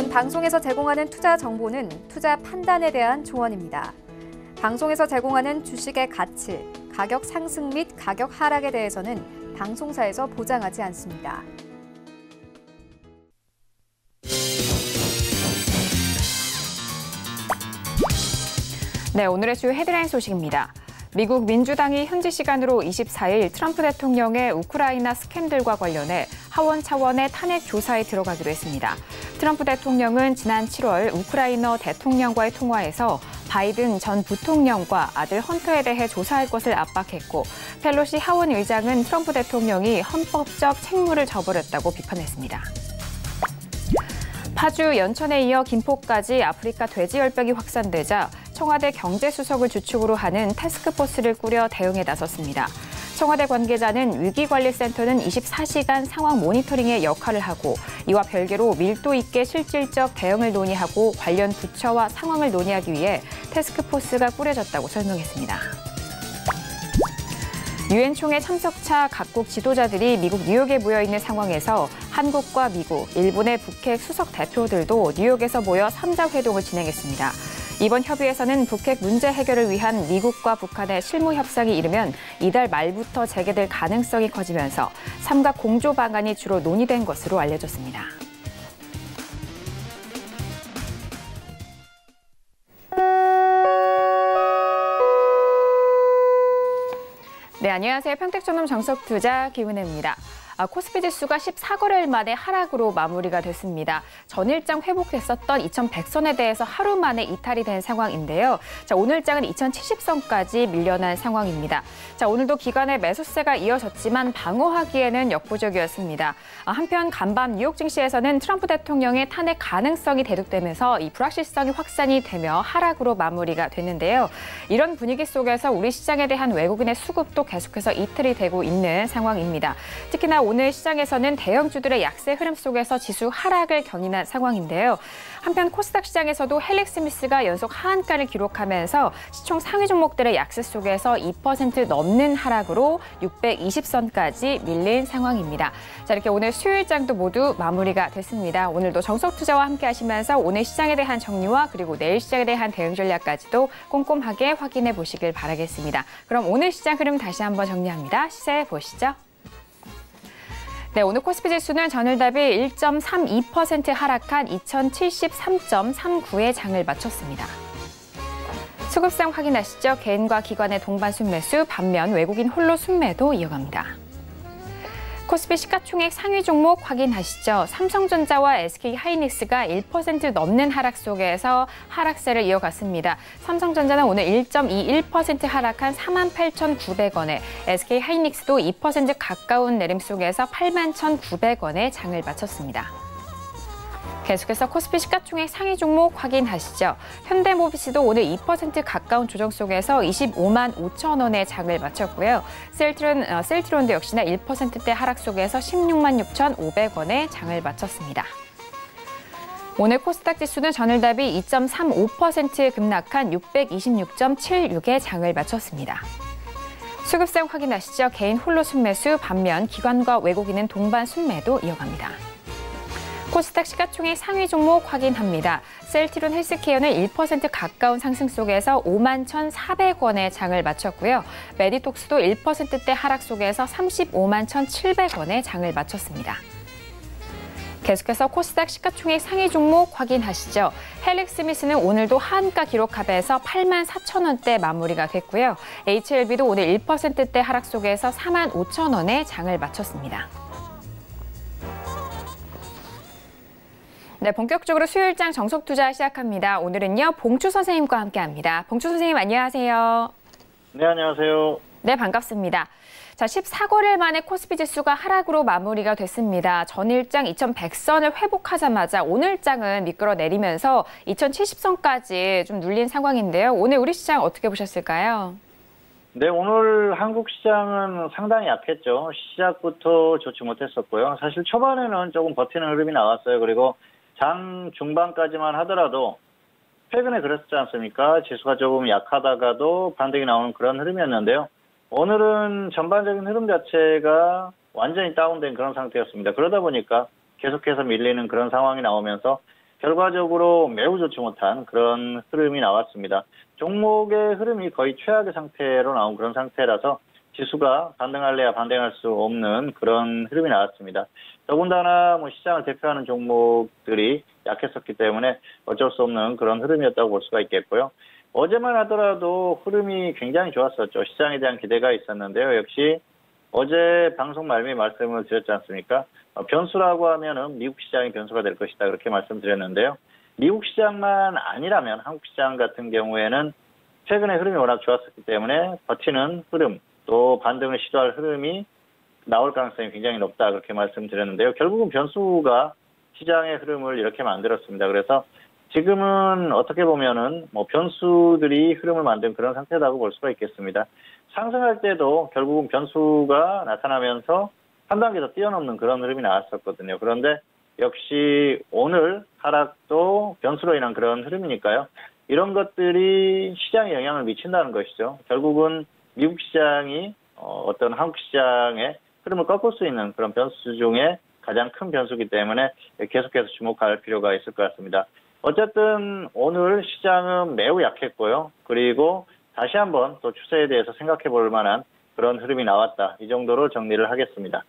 본 방송에서 제공하는 투자 정보는 투자 판단에 대한 조언입니다. 방송에서 제공하는 주식의 가치, 가격 상승 및 가격 하락에 대해서는 방송사에서 보장하지 않습니다. 네, 오늘의 주요 헤드라인 소식입니다. 미국 민주당이 현지 시간으로 24일 트럼프 대통령의 우크라이나 스캔들과 관련해 하원 차원의 탄핵 조사에 들어가기로 했습니다. 트럼프 대통령은 지난 7월 우크라이나 대통령과의 통화에서 바이든 전 부통령과 아들 헌터에 대해 조사할 것을 압박했고, 펠로시 하원 의장은 트럼프 대통령이 헌법적 책무를 저버렸다고 비판했습니다. 파주, 연천에 이어 김포까지 아프리카 돼지열병이 확산되자 청와대 경제수석을 주축으로 하는 태스크포스를 꾸려 대응에 나섰습니다. 청와대 관계자는 위기관리센터는 24시간 상황 모니터링의 역할을 하고, 이와 별개로 밀도 있게 실질적 대응을 논의하고 관련 부처와 상황을 논의하기 위해 태스크포스가 꾸려졌다고 설명했습니다. 유엔 총회 참석차 각국 지도자들이 미국 뉴욕에 모여 있는 상황에서 한국과 미국, 일본의 북핵 수석 대표들도 뉴욕에서 모여 3자 회동을 진행했습니다. 이번 협의에서는 북핵 문제 해결을 위한 미국과 북한의 실무 협상이 이르면 이달 말부터 재개될 가능성이 커지면서 삼각 공조 방안이 주로 논의된 것으로 알려졌습니다. 네, 안녕하세요. 평택전문 정석투자 김은혜입니다. 코스피 지수가 14거래일 만에 하락으로 마무리가 됐습니다. 전일장 회복됐었던 2100선에 대해서 하루 만에 이탈이 된 상황인데요. 자, 오늘장은 2070선까지 밀려난 상황입니다. 자, 오늘도 기관의 매수세가 이어졌지만 방어하기에는 역부족이었습니다. 한편 간밤 뉴욕 증시에서는 트럼프 대통령의 탄핵 가능성이 대두되면서 이 불확실성이 확산이 되며 하락으로 마무리가 됐는데요. 이런 분위기 속에서 우리 시장에 대한 외국인의 수급도 계속해서 이틀이 되고 있는 상황입니다. 특히나 오늘 시장에서는 대형주들의 약세 흐름 속에서 지수 하락을 견인한 상황인데요. 한편 코스닥 시장에서도 헬릭 스미스가 연속 하한가를 기록하면서 시총 상위 종목들의 약세 속에서 2% 넘는 하락으로 620선까지 밀린 상황입니다. 자, 이렇게 오늘 수요일장도 모두 마무리가 됐습니다. 오늘도 정석투자와 함께 하시면서 오늘 시장에 대한 정리와 그리고 내일 시장에 대한 대응 전략까지도 꼼꼼하게 확인해 보시길 바라겠습니다. 그럼 오늘 시장 흐름 다시 한번 정리합니다. 시세 보시죠. 네, 오늘 코스피 지수는 전일 대비 1.32% 하락한 2073.39의 장을 마쳤습니다. 수급상 확인하시죠. 개인과 기관의 동반 순매수, 반면 외국인 홀로 순매도 이어갑니다. 코스피 시가총액 상위 종목 확인하시죠. 삼성전자와 SK하이닉스가 1% 넘는 하락 속에서 하락세를 이어갔습니다. 삼성전자는 오늘 1.21% 하락한 48,900원에, SK하이닉스도 2% 가까운 내림 속에서 81,900원에 장을 마쳤습니다. 계속해서 코스피 시가총액 상위 종목 확인하시죠. 현대모비스도 오늘 2% 가까운 조정 속에서 25만 5천 원의 장을 마쳤고요. 셀트론도 역시나 1%대 하락 속에서 16만 6,500원의 장을 마쳤습니다. 오늘 코스닥 지수는 전일 대비 2.35% 급락한 626.76의 장을 마쳤습니다. 수급상 확인하시죠. 개인 홀로 순매수, 반면 기관과 외국인은 동반 순매도 이어갑니다. 코스닥 시가총액 상위 종목 확인합니다. 셀트론 헬스케어는 1% 가까운 상승 속에서 5만 1,400원의 장을 마쳤고요. 메디톡스도 1%대 하락 속에서 35만 1,700원의 장을 마쳤습니다. 계속해서 코스닥 시가총액 상위 종목 확인하시죠. 헬릭 스미스는 오늘도 하한가 기록합에서 8만 4천 원대 마무리가 됐고요. HLB도 오늘 1%대 하락 속에서 4만 5천 원의 장을 마쳤습니다. 네, 본격적으로 수요일장 정석투자 시작합니다. 오늘은요, 봉추 선생님과 함께합니다. 봉추 선생님 안녕하세요. 네, 안녕하세요. 네, 반갑습니다. 자, 14거래일 만에 코스피 지수가 하락으로 마무리가 됐습니다. 전일장 2100선을 회복하자마자 오늘장은 미끄러 내리면서 2070선까지 좀 눌린 상황인데요. 오늘 우리 시장 어떻게 보셨을까요? 네, 오늘 한국 시장은 상당히 약했죠. 시작부터 좋지 못했었고요. 사실 초반에는 조금 버티는 흐름이 나왔어요. 그리고 장 중반까지만 하더라도 최근에 그랬지 않습니까? 지수가 조금 약하다가도 반등이 나오는 그런 흐름이었는데요. 오늘은 전반적인 흐름 자체가 완전히 다운된 그런 상태였습니다. 그러다 보니까 계속해서 밀리는 그런 상황이 나오면서 결과적으로 매우 좋지 못한 그런 흐름이 나왔습니다. 종목의 흐름이 거의 최악의 상태로 나온 그런 상태라서 지수가 반등할래야 반등할 수 없는 그런 흐름이 나왔습니다. 더군다나 시장을 대표하는 종목들이 약했었기 때문에 어쩔 수 없는 그런 흐름이었다고 볼 수가 있겠고요. 어제만 하더라도 흐름이 굉장히 좋았었죠. 시장에 대한 기대가 있었는데요. 역시 어제 방송 말미에 말씀을 드렸지 않습니까? 변수라고 하면은 미국 시장이 변수가 될 것이다. 그렇게 말씀드렸는데요. 미국 시장만 아니라면 한국 시장 같은 경우에는 최근에 흐름이 워낙 좋았었기 때문에 버티는 흐름, 또 반등을 시도할 흐름이 나올 가능성이 굉장히 높다. 그렇게 말씀드렸는데요. 결국은 변수가 시장의 흐름을 이렇게 만들었습니다. 그래서 지금은 어떻게 보면은 변수들이 흐름을 만든 그런 상태라고 볼 수가 있겠습니다. 상승할 때도 결국은 변수가 나타나면서 한 단계 더 뛰어넘는 그런 흐름이 나왔었거든요. 그런데 역시 오늘 하락도 변수로 인한 그런 흐름이니까요. 이런 것들이 시장에 영향을 미친다는 것이죠. 결국은 미국 시장이 어떤 한국 시장의 흐름을 꺾을 수 있는 그런 변수 중에 가장 큰 변수이기 때문에 계속해서 주목할 필요가 있을 것 같습니다. 어쨌든 오늘 시장은 매우 약했고요. 그리고 다시 한번 또 추세에 대해서 생각해 볼 만한 그런 흐름이 나왔다. 이 정도로 정리를 하겠습니다.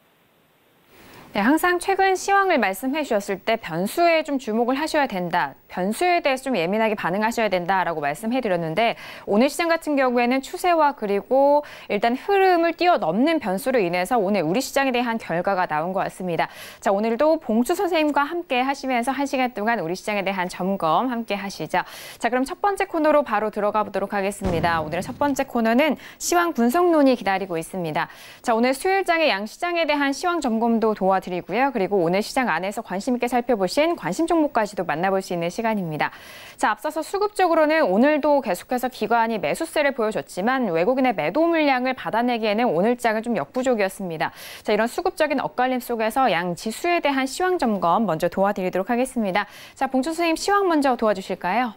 네, 항상 최근 시황을 말씀해 주셨을 때 변수에 좀 주목을 하셔야 된다. 변수에 대해서 좀 예민하게 반응하셔야 된다라고 말씀해 드렸는데 오늘 시장 같은 경우에는 추세와 그리고 일단 흐름을 뛰어넘는 변수로 인해서 오늘 우리 시장에 대한 결과가 나온 것 같습니다. 자, 오늘도 봉주 선생님과 함께 하시면서 1시간 동안 우리 시장에 대한 점검 함께 하시죠. 자, 그럼 첫 번째 코너로 바로 들어가 보도록 하겠습니다. 오늘의 첫 번째 코너는 시황 분석론이 기다리고 있습니다. 자, 오늘 수요일장의 양시장에 대한 시황 점검도 도와드리고요. 그리고 오늘 시장 안에서 관심 있게 살펴보신 관심 종목까지도 만나볼 수 있는 시간입니다. 자, 앞서서 수급적으로는 오늘도 계속해서 기관이 매수세를 보여줬지만 외국인의 매도 물량을 받아내기에는 오늘장은 좀 역부족이었습니다. 자, 이런 수급적인 엇갈림 속에서 양 지수에 대한 시황 점검 먼저 도와드리도록 하겠습니다. 자, 봉준 선생님 시황 먼저 도와주실까요?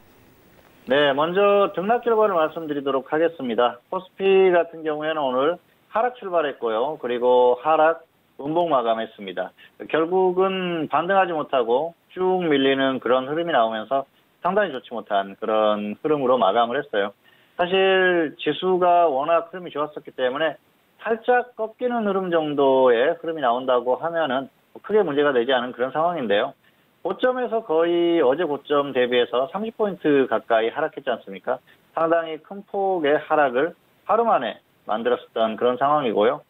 네, 먼저 등락 결과를 말씀드리도록 하겠습니다. 코스피 같은 경우에는 오늘 하락 출발했고요. 그리고 하락 음봉 마감했습니다. 결국은 반등하지 못하고 쭉 밀리는 그런 흐름이 나오면서 상당히 좋지 못한 그런 흐름으로 마감을 했어요. 사실 지수가 워낙 흐름이 좋았었기 때문에 살짝 꺾이는 흐름 정도의 흐름이 나온다고 하면은 크게 문제가 되지 않은 그런 상황인데요. 고점에서 거의 어제 고점 대비해서 30포인트 가까이 하락했지 않습니까? 상당히 큰 폭의 하락을 하루 만에 만들었었던 그런 상황이고요.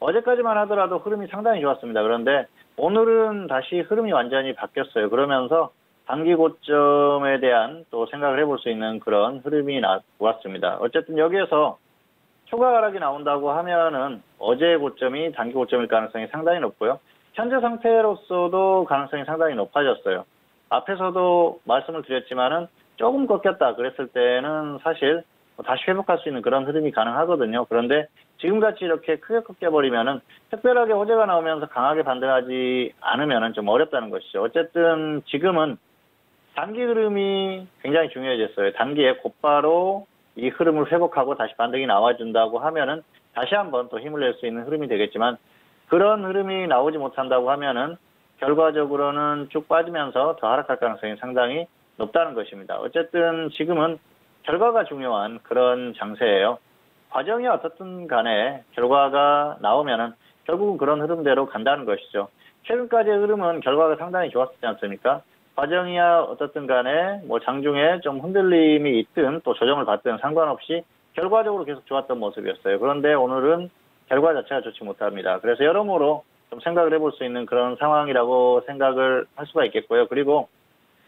어제까지만 하더라도 흐름이 상당히 좋았습니다. 그런데 오늘은 다시 흐름이 완전히 바뀌었어요. 그러면서 단기 고점에 대한 또 생각을 해볼 수 있는 그런 흐름이 나왔습니다. 어쨌든 여기에서 초과 하락이 나온다고 하면은 어제의 고점이 단기 고점일 가능성이 상당히 높고요. 현재 상태로서도 가능성이 상당히 높아졌어요. 앞에서도 말씀을 드렸지만은 조금 꺾였다 그랬을 때는 사실 다시 회복할 수 있는 그런 흐름이 가능하거든요. 그런데 지금같이 이렇게 크게 꺾여버리면은 특별하게 호재가 나오면서 강하게 반등하지 않으면은 좀 어렵다는 것이죠. 어쨌든 지금은 단기 흐름이 굉장히 중요해졌어요. 단기에 곧바로 이 흐름을 회복하고 다시 반등이 나와준다고 하면은 다시 한번 또 힘을 낼 수 있는 흐름이 되겠지만 그런 흐름이 나오지 못한다고 하면은 결과적으로는 쭉 빠지면서 더 하락할 가능성이 상당히 높다는 것입니다. 어쨌든 지금은 결과가 중요한 그런 장세예요. 과정이 어떻든 간에 결과가 나오면은 결국은 그런 흐름대로 간다는 것이죠. 최근까지의 흐름은 결과가 상당히 좋았지 않습니까? 과정이야 어떻든 간에 장중에 좀 흔들림이 있든 또 조정을 받든 상관없이 결과적으로 계속 좋았던 모습이었어요. 그런데 오늘은 결과 자체가 좋지 못합니다. 그래서 여러모로 좀 생각을 해볼 수 있는 그런 상황이라고 생각을 할 수가 있겠고요. 그리고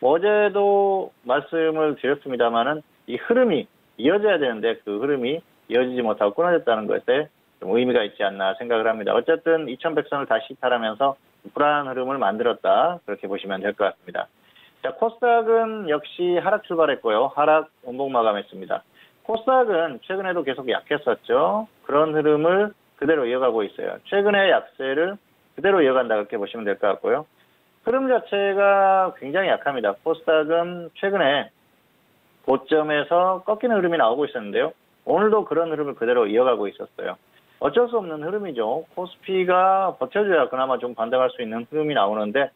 어제도 말씀을 드렸습니다만은 이 흐름이 이어져야 되는데 그 흐름이 이어지지 못하고 끊어졌다는 것에 좀 의미가 있지 않나 생각을 합니다. 어쨌든 2100선을 다시 이탈하면서 불안한 흐름을 만들었다. 그렇게 보시면 될 것 같습니다. 자, 코스닥은 역시 하락 출발했고요. 하락 원봉 마감했습니다. 코스닥은 최근에도 계속 약했었죠. 그런 흐름을 그대로 이어가고 있어요. 최근의 약세를 그대로 이어간다 그렇게 보시면 될 것 같고요. 흐름 자체가 굉장히 약합니다. 코스닥은 최근에 고점에서 꺾이는 흐름이 나오고 있었는데요. 오늘도 그런 흐름을 그대로 이어가고 있었어요. 어쩔 수 없는 흐름이죠. 코스피가 버텨줘야 그나마 좀 반등할 수 있는 흐름이 나오는데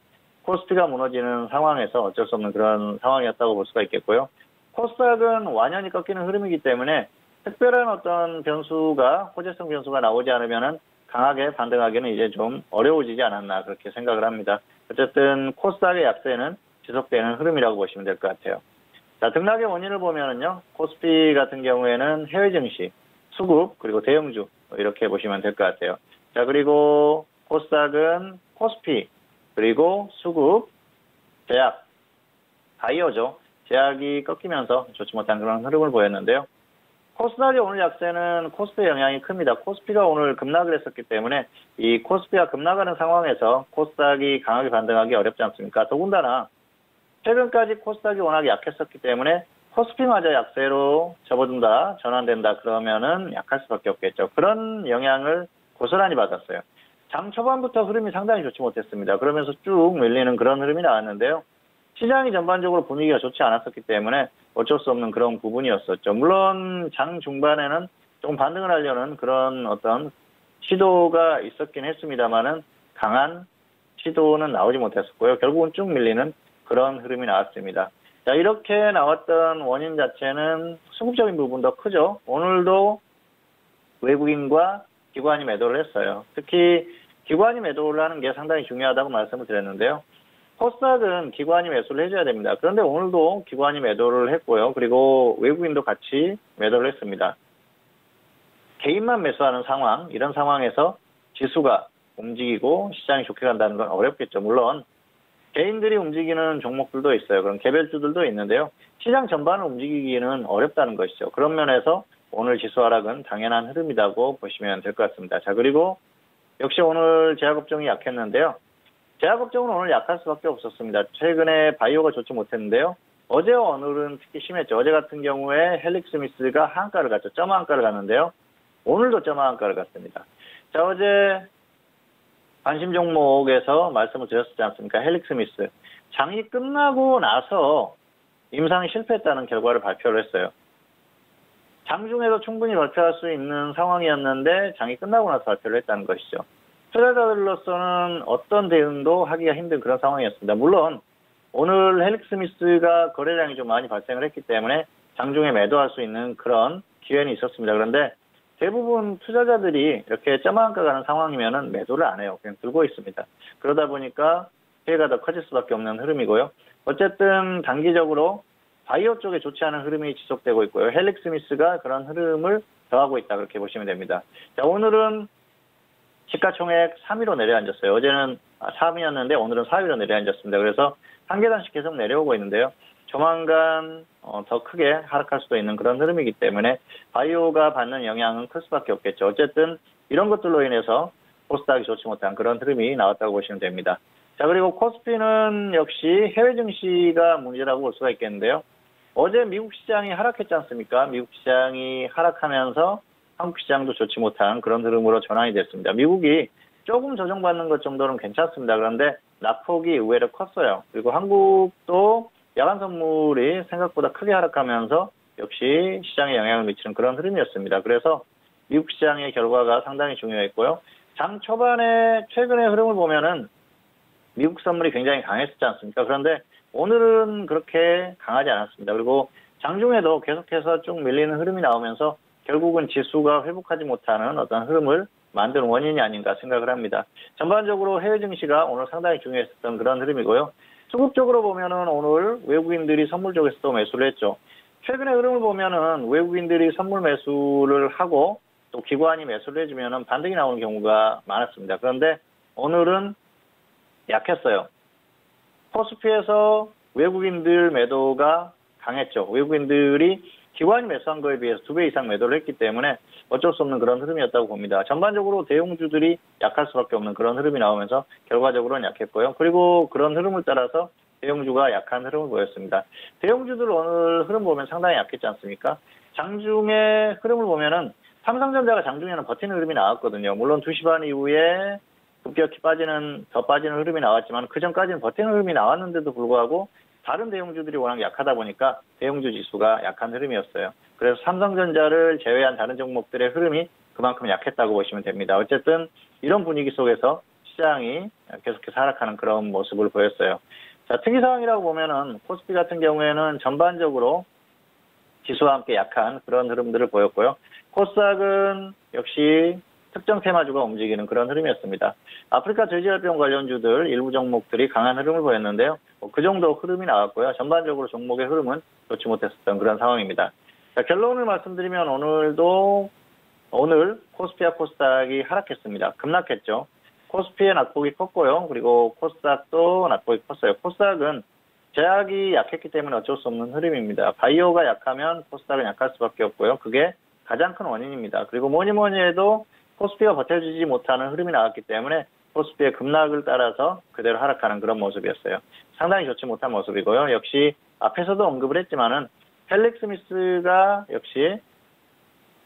코스피가 무너지는 상황에서 어쩔 수 없는 그런 상황이었다고 볼 수가 있겠고요. 코스닥은 완연히 꺾이는 흐름이기 때문에 특별한 어떤 변수가, 호재성 변수가 나오지 않으면은 강하게 반등하기는 이제 좀 어려워지지 않았나 그렇게 생각을 합니다. 어쨌든 코스닥의 약세는 지속되는 흐름이라고 보시면 될 것 같아요. 자, 등락의 원인을 보면은요, 코스피 같은 경우에는 해외 증시, 수급, 그리고 대형주 이렇게 보시면 될 것 같아요. 자, 그리고 코스닥은 코스피, 그리고 수급, 제약, 바이오죠. 제약이 꺾이면서 좋지 못한 그런 흐름을 보였는데요. 코스닥의 오늘 약세는 코스피의 영향이 큽니다. 코스피가 오늘 급락을 했었기 때문에 이 코스피가 급락하는 상황에서 코스닥이 강하게 반등하기 어렵지 않습니까? 더군다나 최근까지 코스닥이 워낙 약했었기 때문에 코스피마저 약세로 접어든다, 전환된다 그러면은 약할 수밖에 없겠죠. 그런 영향을 고스란히 받았어요. 장 초반부터 흐름이 상당히 좋지 못했습니다. 그러면서 쭉 밀리는 그런 흐름이 나왔는데요. 시장이 전반적으로 분위기가 좋지 않았었기 때문에 어쩔 수 없는 그런 부분이었었죠. 물론 장 중반에는 조금 반등을 하려는 그런 어떤 시도가 있었긴 했습니다만은 강한 시도는 나오지 못했었고요. 결국은 쭉 밀리는 그런 흐름이 나왔습니다. 자, 이렇게 나왔던 원인 자체는 수급적인 부분도 크죠. 오늘도 외국인과 기관이 매도를 했어요. 특히 기관이 매도를 하는 게 상당히 중요하다고 말씀을 드렸는데요. 코스닥은 기관이 매수를 해줘야 됩니다. 그런데 오늘도 기관이 매도를 했고요. 그리고 외국인도 같이 매도를 했습니다. 개인만 매수하는 상황, 이런 상황에서 지수가 움직이고 시장이 좋게 간다는 건 어렵겠죠. 물론 개인들이 움직이는 종목들도 있어요. 그런 개별주들도 있는데요. 시장 전반을 움직이기는 어렵다는 것이죠. 그런 면에서 오늘 지수 하락은 당연한 흐름이라고 보시면 될 것 같습니다. 자, 그리고 역시 오늘 제약업종이 약했는데요. 제약업종은 오늘 약할 수밖에 없었습니다. 최근에 바이오가 좋지 못했는데요. 어제와 오늘은 특히 심했죠. 어제 같은 경우에 헬릭스미스가 하한가를 갔죠. 점하한가를 갔는데요. 오늘도 점하한가를 갔습니다. 자, 어제 관심 종목에서 말씀을 드렸지 않습니까? 헬릭스미스. 장이 끝나고 나서 임상이 실패했다는 결과를 발표를 했어요. 장중에도 충분히 발표할 수 있는 상황이었는데 장이 끝나고 나서 발표를 했다는 것이죠. 투자자들로서는 어떤 대응도 하기가 힘든 그런 상황이었습니다. 물론 오늘 헬릭스미스가 거래량이 좀 많이 발생을 했기 때문에 장중에 매도할 수 있는 그런 기회는 있었습니다. 그런데 대부분 투자자들이 이렇게 점한가 가는 상황이면은 매도를 안 해요. 그냥 들고 있습니다. 그러다 보니까 피해가 더 커질 수밖에 없는 흐름이고요. 어쨌든 단기적으로 바이오 쪽에 좋지 않은 흐름이 지속되고 있고요. 헬릭스미스가 그런 흐름을 더하고 있다 그렇게 보시면 됩니다. 자, 오늘은 시가총액 3위로 내려앉았어요. 어제는 3위였는데 오늘은 4위로 내려앉았습니다. 그래서 한 계단씩 계속 내려오고 있는데요. 조만간 더 크게 하락할 수도 있는 그런 흐름이기 때문에 바이오가 받는 영향은 클 수밖에 없겠죠. 어쨌든 이런 것들로 인해서 코스닥이 좋지 못한 그런 흐름이 나왔다고 보시면 됩니다. 자, 그리고 코스피는 역시 해외 증시가 문제라고 볼 수가 있겠는데요. 어제 미국 시장이 하락했지 않습니까? 미국 시장이 하락하면서 한국 시장도 좋지 못한 그런 흐름으로 전환이 됐습니다. 미국이 조금 조정받는 것 정도는 괜찮습니다. 그런데 낙폭이 의외로 컸어요. 그리고 한국도 야간 선물이 생각보다 크게 하락하면서 역시 시장에 영향을 미치는 그런 흐름이었습니다. 그래서 미국 시장의 결과가 상당히 중요했고요. 장 초반에 최근의 흐름을 보면은 미국 선물이 굉장히 강했었지 않습니까? 그런데 오늘은 그렇게 강하지 않았습니다. 그리고 장중에도 계속해서 쭉 밀리는 흐름이 나오면서 결국은 지수가 회복하지 못하는 어떤 흐름을 만든 원인이 아닌가 생각을 합니다. 전반적으로 해외 증시가 오늘 상당히 중요했었던 그런 흐름이고요. 수급적으로 보면은 오늘 외국인들이 선물 쪽에서도 매수를 했죠. 최근의 흐름을 보면은 외국인들이 선물 매수를 하고 또 기관이 매수를 해주면은 반등이 나오는 경우가 많았습니다. 그런데 오늘은 약했어요. 코스피에서 외국인들 매도가 강했죠. 외국인들이 기관이 매수한 거에 비해서 2배 이상 매도를 했기 때문에 어쩔 수 없는 그런 흐름이었다고 봅니다. 전반적으로 대형주들이 약할 수밖에 없는 그런 흐름이 나오면서 결과적으로는 약했고요. 그리고 그런 흐름을 따라서 대형주가 약한 흐름을 보였습니다. 대형주들 오늘 흐름 보면 상당히 약했지 않습니까? 장중의 흐름을 보면은 삼성전자가 장중에는 버티는 흐름이 나왔거든요. 물론 2시 반 이후에 급격히 더 빠지는 흐름이 나왔지만 그 전까지는 버티는 흐름이 나왔는데도 불구하고 다른 대형주들이 워낙 약하다 보니까 대형주 지수가 약한 흐름이었어요. 그래서 삼성전자를 제외한 다른 종목들의 흐름이 그만큼 약했다고 보시면 됩니다. 어쨌든 이런 분위기 속에서 시장이 계속해서 하락하는 그런 모습을 보였어요. 자, 특이 사항이라고 보면은 코스피 같은 경우에는 전반적으로 지수와 함께 약한 그런 흐름들을 보였고요. 코스닥은 역시 특정 테마주가 움직이는 그런 흐름이었습니다. 아프리카 돼지열병 관련주들 일부 종목들이 강한 흐름을 보였는데요. 그 정도 흐름이 나왔고요. 전반적으로 종목의 흐름은 좋지 못했었던 그런 상황입니다. 자, 결론을 말씀드리면 오늘 코스피와 코스닥이 하락했습니다. 급락했죠. 코스피의 낙폭이 컸고요. 그리고 코스닥도 낙폭이 컸어요. 코스닥은 제약이 약했기 때문에 어쩔 수 없는 흐름입니다. 바이오가 약하면 코스닥은 약할 수밖에 없고요. 그게 가장 큰 원인입니다. 그리고 뭐니 해도 코스피가 버텨주지 못하는 흐름이 나왔기 때문에 코스피의 급락을 따라서 그대로 하락하는 그런 모습이었어요. 상당히 좋지 못한 모습이고요. 역시 앞에서도 언급을 했지만은 펠릭 스미스가 역시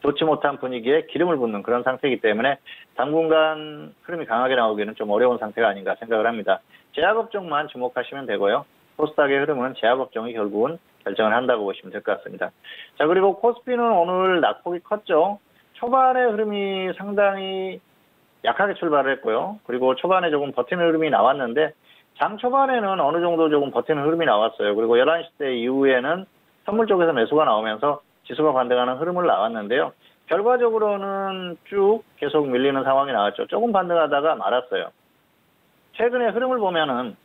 좋지 못한 분위기에 기름을 붓는 그런 상태이기 때문에 당분간 흐름이 강하게 나오기는 좀 어려운 상태가 아닌가 생각을 합니다. 제약업종만 주목하시면 되고요. 코스닥의 흐름은 제약업종이 결국은 결정을 한다고 보시면 될 것 같습니다. 자, 그리고 코스피는 오늘 낙폭이 컸죠. 초반의 흐름이 상당히 약하게 출발을 했고요. 그리고 초반에 조금 버티는 흐름이 나왔는데 장 초반에는 어느 정도 조금 버티는 흐름이 나왔어요. 그리고 11시대 이후에는 선물 쪽에서 매수가 나오면서 지수가 반등하는 흐름을 나왔는데요. 결과적으로는 쭉 계속 밀리는 상황이 나왔죠. 조금 반등하다가 말았어요. 최근에 흐름을 보면은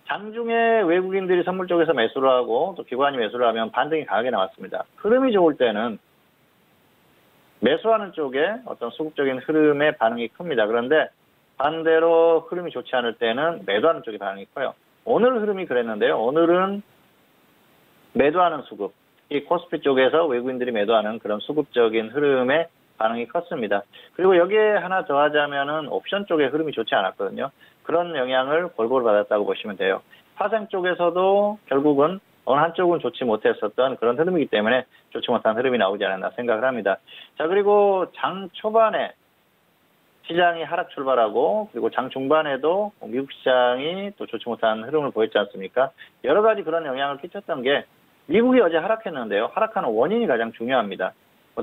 장중에 외국인들이 선물 쪽에서 매수를 하고 또 기관이 매수를 하면 반등이 강하게 나왔습니다. 흐름이 좋을 때는 매수하는 쪽에 어떤 수급적인 흐름의 반응이 큽니다. 그런데 반대로 흐름이 좋지 않을 때는 매도하는 쪽의 반응이 커요. 오늘 흐름이 그랬는데요. 오늘은 매도하는 수급, 이 코스피 쪽에서 외국인들이 매도하는 그런 수급적인 흐름의 반응이 컸습니다. 그리고 여기에 하나 더하자면은 옵션 쪽의 흐름이 좋지 않았거든요. 그런 영향을 골고루 받았다고 보시면 돼요. 파생 쪽에서도 결국은 어느 한쪽은 좋지 못했었던 그런 흐름이기 때문에 좋지 못한 흐름이 나오지 않았나 생각을 합니다. 자, 그리고 장 초반에 시장이 하락 출발하고 그리고 장 중반에도 미국 시장이 또 좋지 못한 흐름을 보였지 않습니까? 여러 가지 그런 영향을 끼쳤던 게 미국이 어제 하락했는데요. 하락하는 원인이 가장 중요합니다.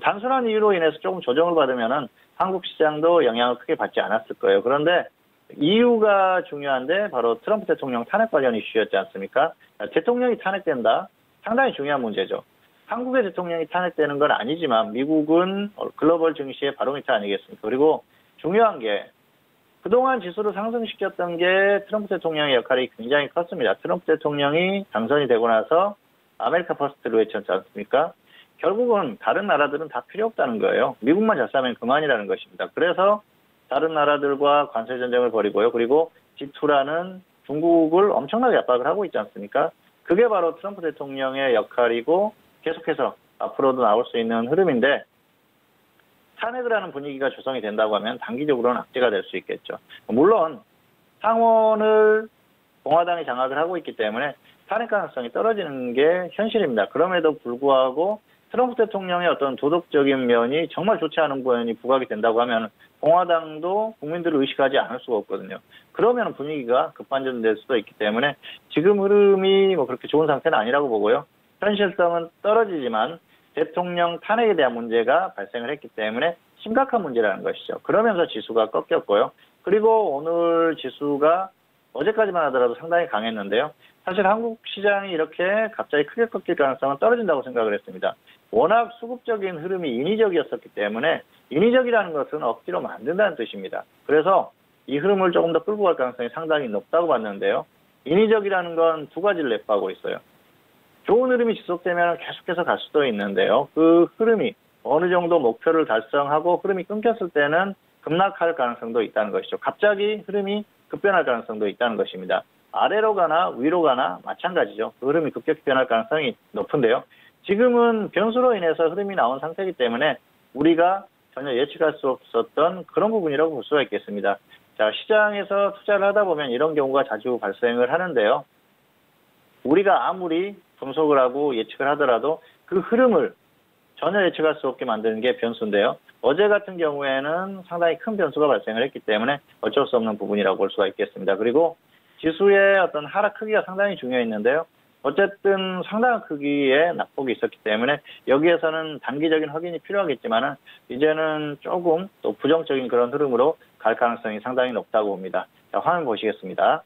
단순한 이유로 인해서 조금 조정을 받으면은 한국 시장도 영향을 크게 받지 않았을 거예요. 그런데 이유가 중요한데 바로 트럼프 대통령 탄핵 관련 이슈였지 않습니까? 대통령이 탄핵된다. 상당히 중요한 문제죠. 한국의 대통령이 탄핵되는 건 아니지만 미국은 글로벌 증시의 바로미터 아니겠습니까? 그리고 중요한 게 그동안 지수를 상승시켰던 게 트럼프 대통령의 역할이 굉장히 컸습니다. 트럼프 대통령이 당선이 되고 나서 아메리카 퍼스트를 외쳤지 않습니까? 결국은 다른 나라들은 다 필요 없다는 거예요. 미국만 잘 싸면 그만이라는 것입니다. 그래서 다른 나라들과 관세 전쟁을 벌이고요. 그리고 G2라는 중국을 엄청나게 압박을 하고 있지 않습니까? 그게 바로 트럼프 대통령의 역할이고 계속해서 앞으로도 나올 수 있는 흐름인데 탄핵을 하는 분위기가 조성이 된다고 하면 단기적으로는 악재가 될 수 있겠죠. 물론 상원을 공화당이 장악을 하고 있기 때문에 탄핵 가능성이 떨어지는 게 현실입니다. 그럼에도 불구하고 트럼프 대통령의 어떤 도덕적인 면이 정말 좋지 않은 면이 부각이 된다고 하면 공화당도 국민들을 의식하지 않을 수가 없거든요. 그러면 분위기가 급반전될 수도 있기 때문에 지금 흐름이 그렇게 좋은 상태는 아니라고 보고요. 현실성은 떨어지지만 대통령 탄핵에 대한 문제가 발생을 했기 때문에 심각한 문제라는 것이죠. 그러면서 지수가 꺾였고요. 그리고 오늘 지수가 어제까지만 하더라도 상당히 강했는데요. 사실 한국 시장이 이렇게 갑자기 크게 꺾일 가능성은 떨어진다고 생각을 했습니다. 워낙 수급적인 흐름이 인위적이었었기 때문에 인위적이라는 것은 억지로 만든다는 뜻입니다. 그래서 이 흐름을 조금 더 끌고 갈 가능성이 상당히 높다고 봤는데요. 인위적이라는 건 두 가지를 내포하고 있어요. 좋은 흐름이 지속되면 계속해서 갈 수도 있는데요. 그 흐름이 어느 정도 목표를 달성하고 흐름이 끊겼을 때는 급락할 가능성도 있다는 것이죠. 갑자기 흐름이 급변할 가능성도 있다는 것입니다. 아래로 가나 위로 가나 마찬가지죠. 그 흐름이 급격히 변할 가능성이 높은데요. 지금은 변수로 인해서 흐름이 나온 상태이기 때문에 우리가 전혀 예측할 수 없었던 그런 부분이라고 볼 수가 있겠습니다. 자, 시장에서 투자를 하다 보면 이런 경우가 자주 발생을 하는데요. 우리가 아무리 분석을 하고 예측을 하더라도 그 흐름을 전혀 예측할 수 없게 만드는 게 변수인데요. 어제 같은 경우에는 상당히 큰 변수가 발생을 했기 때문에 어쩔 수 없는 부분이라고 볼 수가 있겠습니다. 그리고 지수의 어떤 하락 크기가 상당히 중요했는데요. 어쨌든 상당한 크기의 낙폭이 있었기 때문에 여기에서는 단기적인 확인이 필요하겠지만은 이제는 조금 또 부정적인 그런 흐름으로 갈 가능성이 상당히 높다고 봅니다. 자, 화면 보시겠습니다.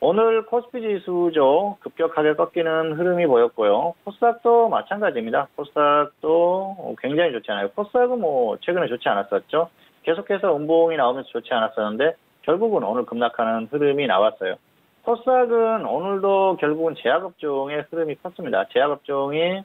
오늘 코스피 지수죠. 급격하게 꺾이는 흐름이 보였고요. 코스닥도 마찬가지입니다. 코스닥도 굉장히 좋지 않아요. 코스닥은 뭐 최근에 좋지 않았었죠. 계속해서 음봉이 나오면서 좋지 않았었는데 결국은 오늘 급락하는 흐름이 나왔어요. 코스닥은 오늘도 결국은 제약업종의 흐름이 컸습니다. 제약업종이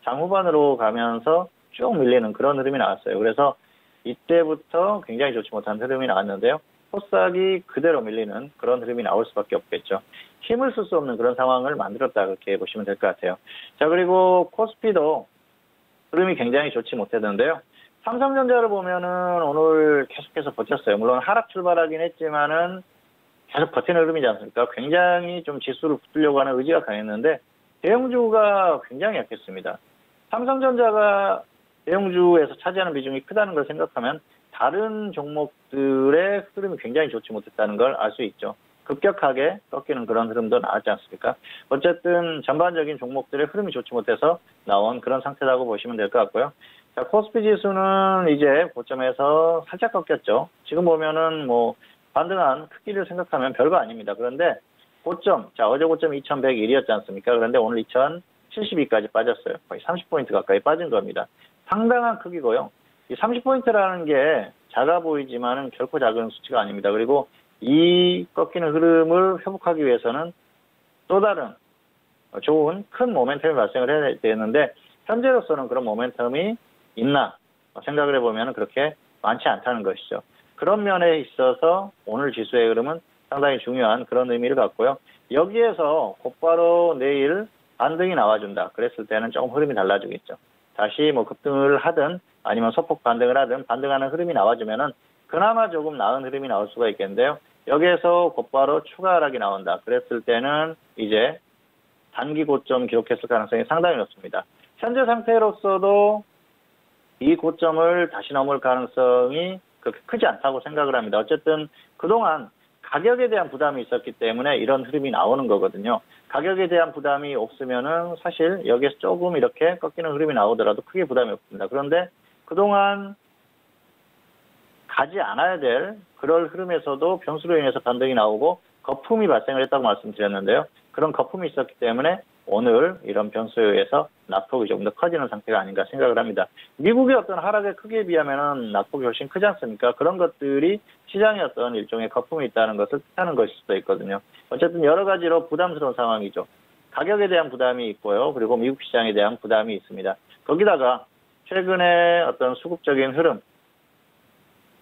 장후반으로 가면서 쭉 밀리는 그런 흐름이 나왔어요. 그래서 이때부터 굉장히 좋지 못한 흐름이 나왔는데요. 코스닥이 그대로 밀리는 그런 흐름이 나올 수밖에 없겠죠. 힘을 쓸 수 없는 그런 상황을 만들었다 그렇게 보시면 될 것 같아요. 자, 그리고 코스피도 흐름이 굉장히 좋지 못했는데요. 삼성전자를 보면은 오늘 계속해서 버텼어요. 물론 하락 출발하긴 했지만은 계속 버티는 흐름이지 않습니까? 굉장히 좀 지수를 붙으려고 하는 의지가 강했는데 대형주가 굉장히 약했습니다. 삼성전자가 대형주에서 차지하는 비중이 크다는 걸 생각하면 다른 종목들의 흐름이 굉장히 좋지 못했다는 걸 알 수 있죠. 급격하게 꺾이는 그런 흐름도 나왔지 않습니까? 어쨌든 전반적인 종목들의 흐름이 좋지 못해서 나온 그런 상태라고 보시면 될 것 같고요. 자, 코스피 지수는 이제 고점에서 살짝 꺾였죠. 지금 보면은 뭐 반등한 크기를 생각하면 별거 아닙니다. 그런데 고점, 자, 어제 고점 2101이었지 않습니까? 그런데 오늘 2072까지 빠졌어요. 거의 30포인트 가까이 빠진 겁니다. 상당한 크기고요. 이 30포인트라는 게 작아 보이지만은 결코 작은 수치가 아닙니다. 그리고 이 꺾이는 흐름을 회복하기 위해서는 또 다른 좋은 큰 모멘텀이 발생을 해야 되는데 현재로서는 그런 모멘텀이 있나 생각을 해보면 그렇게 많지 않다는 것이죠. 그런 면에 있어서 오늘 지수의 흐름은 상당히 중요한 그런 의미를 갖고요. 여기에서 곧바로 내일 반등이 나와준다. 그랬을 때는 조금 흐름이 달라지겠죠. 다시 뭐 급등을 하든 아니면 소폭 반등을 하든 반등하는 흐름이 나와주면은 그나마 조금 나은 흐름이 나올 수가 있겠는데요. 여기에서 곧바로 추가 하락이 나온다. 그랬을 때는 이제 단기 고점 기록했을 가능성이 상당히 높습니다. 현재 상태로서도 이 고점을 다시 넘을 가능성이 그렇게 크지 않다고 생각을 합니다. 어쨌든 그동안 가격에 대한 부담이 있었기 때문에 이런 흐름이 나오는 거거든요. 가격에 대한 부담이 없으면은 사실 여기에서 조금 이렇게 꺾이는 흐름이 나오더라도 크게 부담이 없습니다. 그런데 그동안 가지 않아야 될 그럴 흐름에서도 변수로 인해서 반등이 나오고 거품이 발생을 했다고 말씀드렸는데요. 그런 거품이 있었기 때문에 오늘 이런 변수에 의해서 낙폭이 조금 더 커지는 상태가 아닌가 생각을 합니다. 미국의 어떤 하락의 크기에 비하면 낙폭이 훨씬 크지 않습니까? 그런 것들이 시장의 어떤 일종의 거품이 있다는 것을 뜻하는 것일 수도 있거든요. 어쨌든 여러 가지로 부담스러운 상황이죠. 가격에 대한 부담이 있고요. 그리고 미국 시장에 대한 부담이 있습니다. 거기다가 최근에 어떤 수급적인 흐름,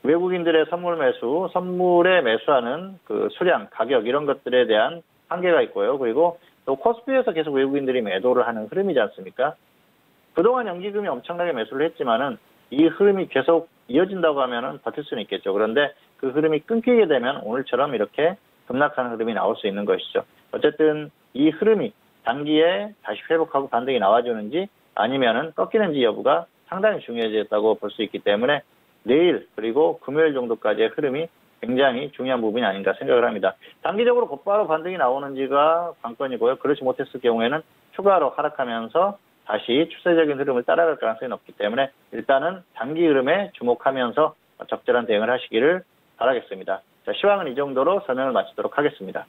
외국인들의 선물 매수, 선물에 매수하는 그 수량, 가격 이런 것들에 대한 한계가 있고요. 그리고 또 코스피에서 계속 외국인들이 매도를 하는 흐름이지 않습니까? 그동안 연기금이 엄청나게 매수를 했지만은 이 흐름이 계속 이어진다고 하면은 버틸 수는 있겠죠. 그런데 그 흐름이 끊기게 되면 오늘처럼 이렇게 급락하는 흐름이 나올 수 있는 것이죠. 어쨌든 이 흐름이 단기에 다시 회복하고 반등이 나와주는지 아니면은 꺾이는지 여부가 상당히 중요해졌다고 볼 수 있기 때문에 내일 그리고 금요일 정도까지의 흐름이 굉장히 중요한 부분이 아닌가 생각을 합니다. 단기적으로 곧바로 반등이 나오는지가 관건이고요. 그렇지 못했을 경우에는 추가로 하락하면서 다시 추세적인 흐름을 따라갈 가능성이 높기 때문에 일단은 단기 흐름에 주목하면서 적절한 대응을 하시기를 바라겠습니다. 자, 시황은 이 정도로 설명을 마치도록 하겠습니다.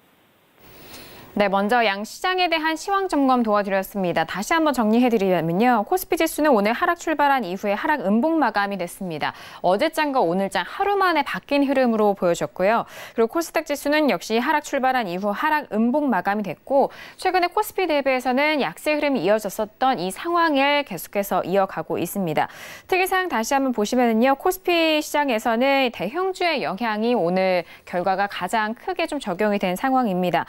네, 먼저 양 시장에 대한 시황 점검 도와드렸습니다. 다시 한번 정리해드리면요. 코스피 지수는 오늘 하락 출발한 이후에 하락 음봉 마감이 됐습니다. 어제장과 오늘장 하루 만에 바뀐 흐름으로 보여졌고요. 그리고 코스닥 지수는 역시 하락 출발한 이후 하락 음봉 마감이 됐고 최근에 코스피 대비해서는 약세 흐름이 이어졌었던 이 상황을 계속해서 이어가고 있습니다. 특이사항 다시 한번 보시면요. 코스피 시장에서는 대형주의 영향이 오늘 결과가 가장 크게 좀 적용이 된 상황입니다.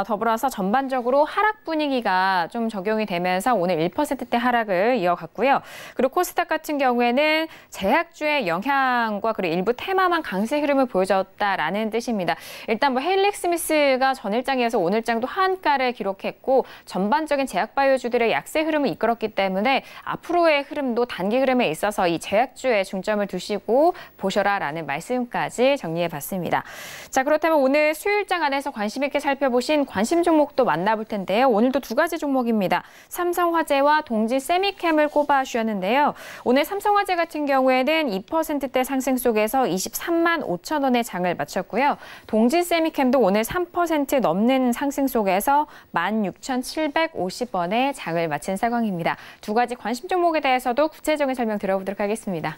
더불어서 전반적으로 하락 분위기가 좀 적용이 되면서 오늘 1%대 하락을 이어갔고요. 그리고 코스닥 같은 경우에는 제약주의 영향과 그리고 일부 테마만 강세 흐름을 보여줬다라는 뜻입니다. 일단 뭐 헤일릭 스미스가 전일장에서 오늘장도 하한가를 기록했고 전반적인 제약바이오주들의 약세 흐름을 이끌었기 때문에 앞으로의 흐름도 단기 흐름에 있어서 이 제약주에 중점을 두시고 보셔라라는 말씀까지 정리해봤습니다. 자, 그렇다면 오늘 수요일장 안에서 관심 있게 살펴보신 관심 종목도 만나볼 텐데요. 오늘도 두 가지 종목입니다. 삼성화재와 동지 세미캠을 꼽아 주셨는데요. 오늘 삼성화재 같은 경우에는 2%대 상승 속에서 23만 5천 원의 장을 마쳤고요. 동지 세미캠도 오늘 3% 넘는 상승 속에서 16,750원의 장을 마친 상황입니다. 두 가지 관심 종목에 대해서도 구체적인 설명 들어보도록 하겠습니다.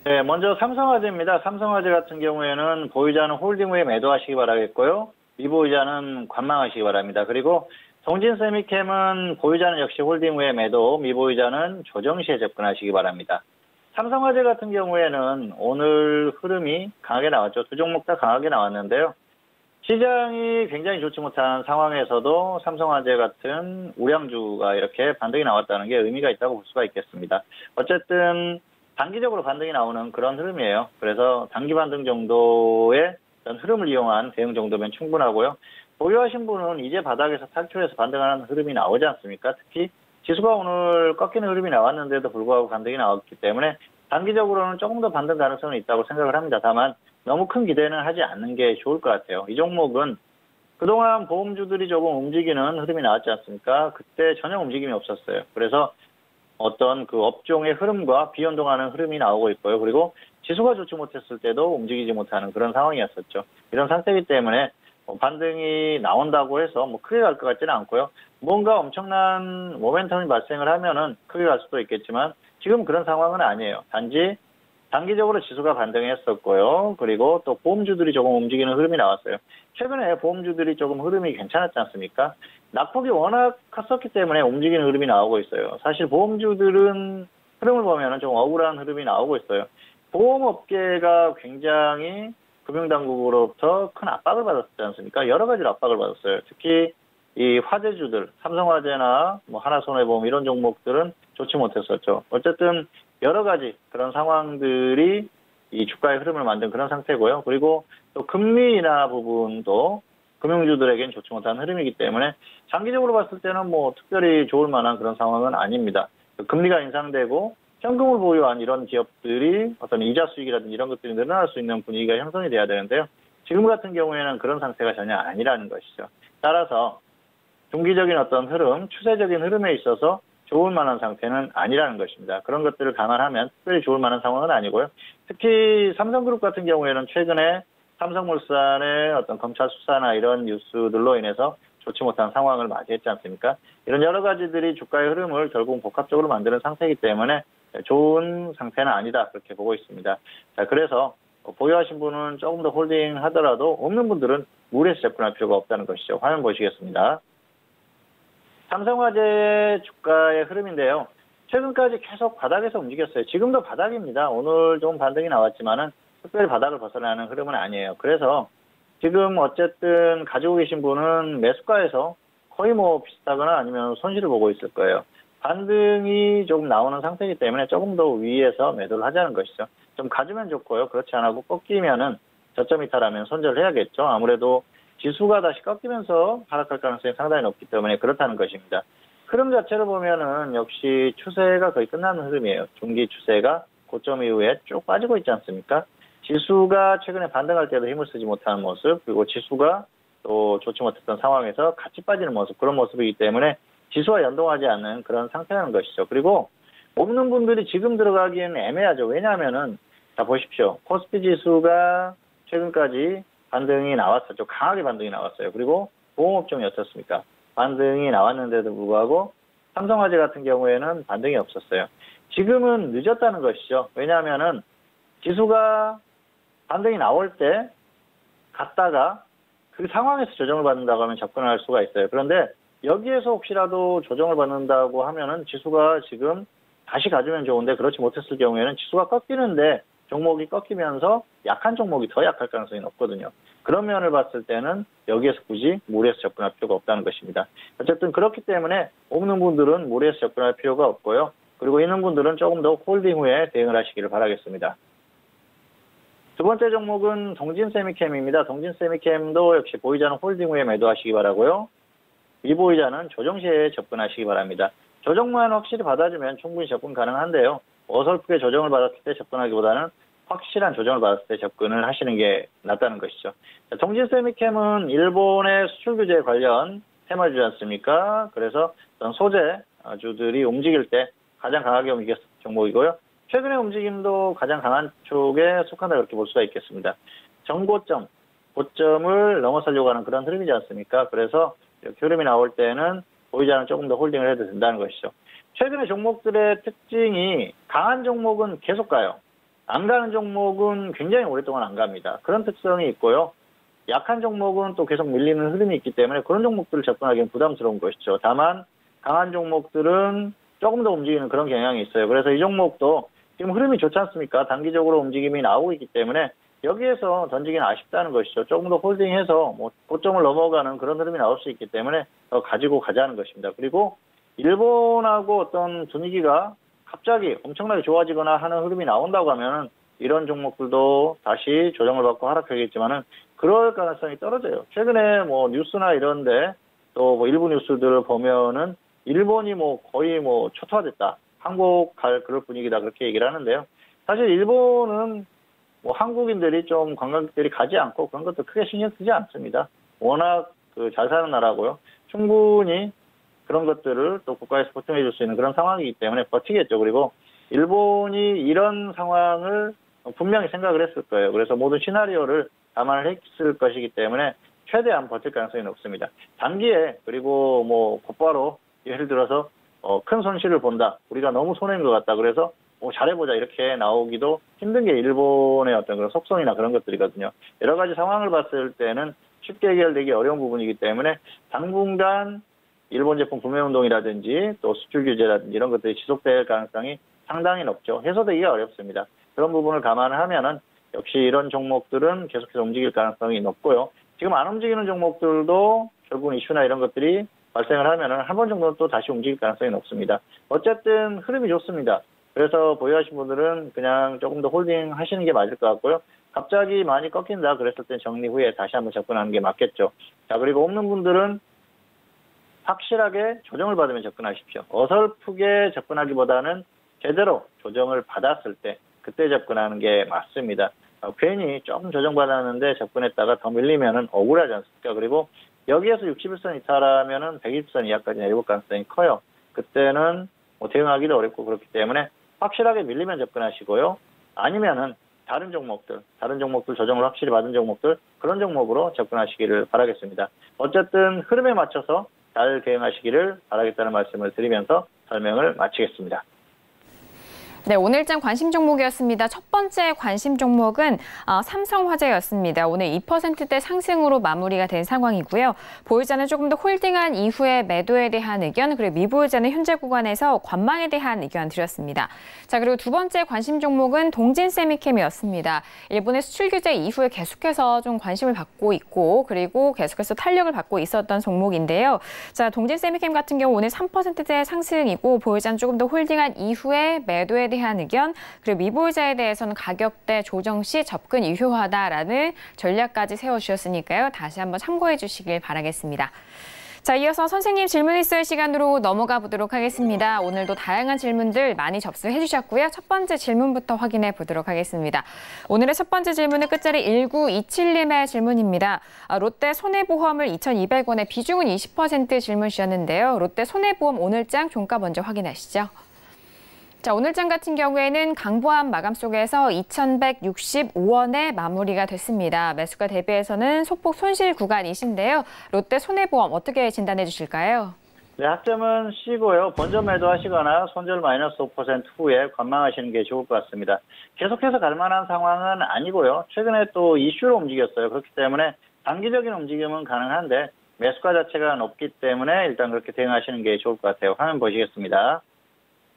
네, 먼저 삼성화재입니다. 삼성화재 같은 경우에는 보유자는 홀딩 후에 매도하시기 바라겠고요. 미보유자는 관망하시기 바랍니다. 그리고 동진세미캠은 보유자는 역시 홀딩 후에 매도, 미보유자는 조정 시에 접근하시기 바랍니다. 삼성화재 같은 경우에는 오늘 흐름이 강하게 나왔죠. 두 종목 다 강하게 나왔는데요. 시장이 굉장히 좋지 못한 상황에서도 삼성화재 같은 우량주가 이렇게 반등이 나왔다는 게 의미가 있다고 볼 수가 있겠습니다. 어쨌든 단기적으로 반등이 나오는 그런 흐름이에요. 그래서 단기 반등 정도의 흐름을 이용한 대응 정도면 충분하고요. 보유하신 분은 이제 바닥에서 탈출해서 반등하는 흐름이 나오지 않습니까? 특히 지수가 오늘 꺾이는 흐름이 나왔는데도 불구하고 반등이 나왔기 때문에 단기적으로는 조금 더 반등 가능성은 있다고 생각을 합니다. 다만 너무 큰 기대는 하지 않는 게 좋을 것 같아요. 이 종목은 그동안 보험주들이 조금 움직이는 흐름이 나왔지 않습니까? 그때 전혀 움직임이 없었어요. 그래서 어떤 그 업종의 흐름과 비연동하는 흐름이 나오고 있고요. 그리고 지수가 좋지 못했을 때도 움직이지 못하는 그런 상황이었었죠. 이런 상태이기 때문에 반등이 나온다고 해서 크게 갈 것 같지는 않고요. 뭔가 엄청난 모멘텀이 발생을 하면은 크게 갈 수도 있겠지만 지금 그런 상황은 아니에요. 단지 단기적으로 지수가 반등했었고요. 그리고 또 보험주들이 조금 움직이는 흐름이 나왔어요. 최근에 보험주들이 조금 흐름이 괜찮았지 않습니까? 낙폭이 워낙 컸었기 때문에 움직이는 흐름이 나오고 있어요. 사실 보험주들은 흐름을 보면 좀 억울한 흐름이 나오고 있어요. 보험업계가 굉장히 금융당국으로부터 큰 압박을 받았지 않습니까? 여러 가지로 압박을 받았어요. 특히 이 화재주들, 삼성화재나 하나손해보험 이런 종목들은 좋지 못했었죠. 어쨌든 여러 가지 그런 상황들이 이 주가의 흐름을 만든 그런 상태고요. 그리고 또 금리 인하 부분도 금융주들에겐 좋지 못한 흐름이기 때문에 장기적으로 봤을 때는 특별히 좋을 만한 그런 상황은 아닙니다. 금리가 인상되고 현금을 보유한 이런 기업들이 어떤 이자 수익이라든지 이런 것들이 늘어날 수 있는 분위기가 형성이 돼야 되는데요. 지금 같은 경우에는 그런 상태가 전혀 아니라는 것이죠. 따라서 중기적인 어떤 흐름, 추세적인 흐름에 있어서 좋을 만한 상태는 아니라는 것입니다. 그런 것들을 감안하면 특별히 좋을 만한 상황은 아니고요. 특히 삼성그룹 같은 경우에는 최근에 삼성물산의 어떤 검찰 수사나 이런 뉴스들로 인해서 좋지 못한 상황을 맞이했지 않습니까? 이런 여러 가지들이 주가의 흐름을 결국 복합적으로 만드는 상태이기 때문에 좋은 상태는 아니다 그렇게 보고 있습니다. 자, 그래서 보유하신 분은 조금 더 홀딩 하더라도 없는 분들은 무리해서 접근할 필요가 없다는 것이죠. 화면 보시겠습니다. 삼성화재 주가의 흐름인데요. 최근까지 계속 바닥에서 움직였어요. 지금도 바닥입니다. 오늘 좀 반등이 나왔지만은 특별히 바닥을 벗어나는 흐름은 아니에요. 그래서 지금 어쨌든 가지고 계신 분은 매수가에서 거의 비슷하거나 아니면 손실을 보고 있을 거예요. 반등이 조금 나오는 상태이기 때문에 조금 더 위에서 매도를 하자는 것이죠. 좀 가지면 좋고요. 그렇지 않고 꺾이면은 저점 이탈하면 손절을 해야겠죠. 아무래도 지수가 다시 꺾이면서 하락할 가능성이 상당히 높기 때문에 그렇다는 것입니다. 흐름 자체를 보면은 역시 추세가 거의 끝나는 흐름이에요. 중기 추세가 고점 이후에 쭉 빠지고 있지 않습니까? 지수가 최근에 반등할 때도 힘을 쓰지 못하는 모습, 그리고 지수가 또 좋지 못했던 상황에서 같이 빠지는 모습, 그런 모습이기 때문에 지수와 연동하지 않는 그런 상태라는 것이죠. 그리고 없는 분들이 지금 들어가기에는 애매하죠. 왜냐하면은 자 보십시오. 코스피 지수가 최근까지 반등이 나왔었죠. 강하게 반등이 나왔어요. 그리고 보험업종이 어떻습니까? 반등이 나왔는데도 불구하고 삼성화재 같은 경우에는 반등이 없었어요. 지금은 늦었다는 것이죠. 왜냐하면은 지수가 반등이 나올 때 갔다가 그 상황에서 조정을 받는다고 하면 접근할 수가 있어요. 그런데 여기에서 혹시라도 조정을 받는다고 하면은 지수가 지금 다시 가주면 좋은데 그렇지 못했을 경우에는 지수가 꺾이는데 종목이 꺾이면서 약한 종목이 더 약할 가능성이 높거든요. 그런 면을 봤을 때는 여기에서 굳이 무리해서 접근할 필요가 없다는 것입니다. 어쨌든 그렇기 때문에 없는 분들은 무리해서 접근할 필요가 없고요. 그리고 있는 분들은 조금 더 홀딩 후에 대응을 하시기를 바라겠습니다. 두 번째 종목은 동진세미캠입니다. 동진세미캠도 역시 보유자는 홀딩 후에 매도하시기 바라고요. 미보유자는 조정 시에 접근하시기 바랍니다. 조정만 확실히 받아주면 충분히 접근 가능한데요. 어설프게 조정을 받았을 때 접근하기보다는 확실한 조정을 받았을 때 접근을 하시는 게 낫다는 것이죠. 동진세미캠은 일본의 수출 규제 관련 테마주지 않습니까? 그래서 어떤 소재주들이 움직일 때 가장 강하게 움직였던 종목이고요. 최근의 움직임도 가장 강한 쪽에 속한다 그렇게 볼 수가 있겠습니다. 정고점, 고점을 넘어서려고 하는 그런 흐름이지 않습니까? 그래서 이렇게 흐름이 나올 때는 보이지 않는 조금 더 홀딩을 해도 된다는 것이죠. 최근의 종목들의 특징이 강한 종목은 계속 가요. 안 가는 종목은 굉장히 오랫동안 안 갑니다. 그런 특성이 있고요. 약한 종목은 또 계속 밀리는 흐름이 있기 때문에 그런 종목들을 접근하기는 부담스러운 것이죠. 다만 강한 종목들은 조금 더 움직이는 그런 경향이 있어요. 그래서 이 종목도 지금 흐름이 좋지 않습니까? 단기적으로 움직임이 나오고 있기 때문에 여기에서 던지기는 아쉽다는 것이죠. 조금 더 홀딩해서 고점을 넘어가는 그런 흐름이 나올 수 있기 때문에 더 가지고 가자는 것입니다. 그리고 일본하고 어떤 분위기가 갑자기 엄청나게 좋아지거나 하는 흐름이 나온다고 하면은 이런 종목들도 다시 조정을 받고 하락하겠지만은 그럴 가능성이 떨어져요. 최근에 뉴스나 이런데 또 일부 뉴스들을 보면은 일본이 거의 초토화됐다. 한국 갈 그럴 분위기다 그렇게 얘기를 하는데요. 사실 일본은 한국인들이 좀 관광객들이 가지 않고 그런 것도 크게 신경 쓰지 않습니다. 워낙 잘 사는 나라고요. 충분히 그런 것들을 또 국가에서 보충해 줄 수 있는 그런 상황이기 때문에 버티겠죠. 그리고 일본이 이런 상황을 분명히 생각을 했을 거예요. 그래서 모든 시나리오를 감안을 했을 것이기 때문에 최대한 버틸 가능성이 높습니다. 단기에 그리고 곧바로 예를 들어서 큰 손실을 본다. 우리가 너무 손해인 것 같다. 그래서 잘해보자 이렇게 나오기도 힘든 게 일본의 어떤 그런 속성이나 그런 것들이거든요. 여러 가지 상황을 봤을 때는 쉽게 해결되기 어려운 부분이기 때문에 당분간 일본 제품 구매 운동이라든지 또 수출 규제라든지 이런 것들이 지속될 가능성이 상당히 높죠. 해소되기가 어렵습니다. 그런 부분을 감안을 하면은 역시 이런 종목들은 계속해서 움직일 가능성이 높고요. 지금 안 움직이는 종목들도 결국 이슈나 이런 것들이 발생을 하면은 한 번 정도는 또 다시 움직일 가능성이 높습니다. 어쨌든 흐름이 좋습니다. 그래서 보유하신 분들은 그냥 조금 더 홀딩 하시는 게 맞을 것 같고요. 갑자기 많이 꺾인다 그랬을 땐 정리 후에 다시 한번 접근하는 게 맞겠죠. 자, 그리고 없는 분들은 확실하게 조정을 받으면 접근하십시오. 어설프게 접근하기보다는 제대로 조정을 받았을 때 그때 접근하는 게 맞습니다. 괜히 조금 조정받았는데 접근했다가 더 밀리면은 억울하지 않습니까? 그리고 여기에서 61선 이탈하면은 120선 이하까지 내려올 가능성이 커요. 그때는 대응하기도 어렵고 그렇기 때문에 확실하게 밀리면 접근하시고요. 아니면은 다른 종목들 조정을 확실히 받은 종목들 그런 종목으로 접근하시기를 바라겠습니다. 어쨌든 흐름에 맞춰서 잘 대응하시기를 바라겠다는 말씀을 드리면서 설명을 마치겠습니다. 네, 오늘장 관심 종목이었습니다. 첫 번째 관심 종목은 삼성화재였습니다. 오늘 2%대 상승으로 마무리가 된 상황이고요. 보유자는 조금 더 홀딩한 이후에 매도에 대한 의견, 그리고 미보유자는 현재 구간에서 관망에 대한 의견 드렸습니다. 자, 그리고 두 번째 관심 종목은 동진세미캠이었습니다. 일본의 수출 규제 이후에 계속해서 좀 관심을 받고 있고, 그리고 계속해서 탄력을 받고 있었던 종목인데요. 자, 동진세미캠 같은 경우 오늘 3%대 상승이고, 보유자는 조금 더 홀딩한 이후에 매도에 대한 의견, 그리고 미보유자에 대해서는 가격대 조정 시 접근 유효하다라는 전략까지 세워주셨으니까요. 다시 한번 참고해 주시길 바라겠습니다. 자, 이어서 선생님 질문 있을 시간으로 넘어가 보도록 하겠습니다. 오늘도 다양한 질문들 많이 접수해 주셨고요. 첫 번째 질문부터 확인해 보도록 하겠습니다. 오늘의 첫 번째 질문은 끝자리 1927님의 질문입니다. 롯데 손해보험을 2,200원에 비중은 20% 질문 주셨는데요. 롯데 손해보험 오늘장 종가 먼저 확인하시죠. 자, 오늘장 같은 경우에는 강보합 마감 속에서 2,165원에 마무리가 됐습니다. 매수가 대비해서는 소폭 손실 구간이신데요. 롯데 손해보험 어떻게 진단해 주실까요? 네, 학점은 C고요. 본전 매도하시거나 손절 마이너스 5% 후에 관망하시는 게 좋을 것 같습니다. 계속해서 갈 만한 상황은 아니고요. 최근에 또 이슈로 움직였어요. 그렇기 때문에 단기적인 움직임은 가능한데 매수가 자체가 높기 때문에 일단 그렇게 대응하시는 게 좋을 것 같아요. 화면 보시겠습니다.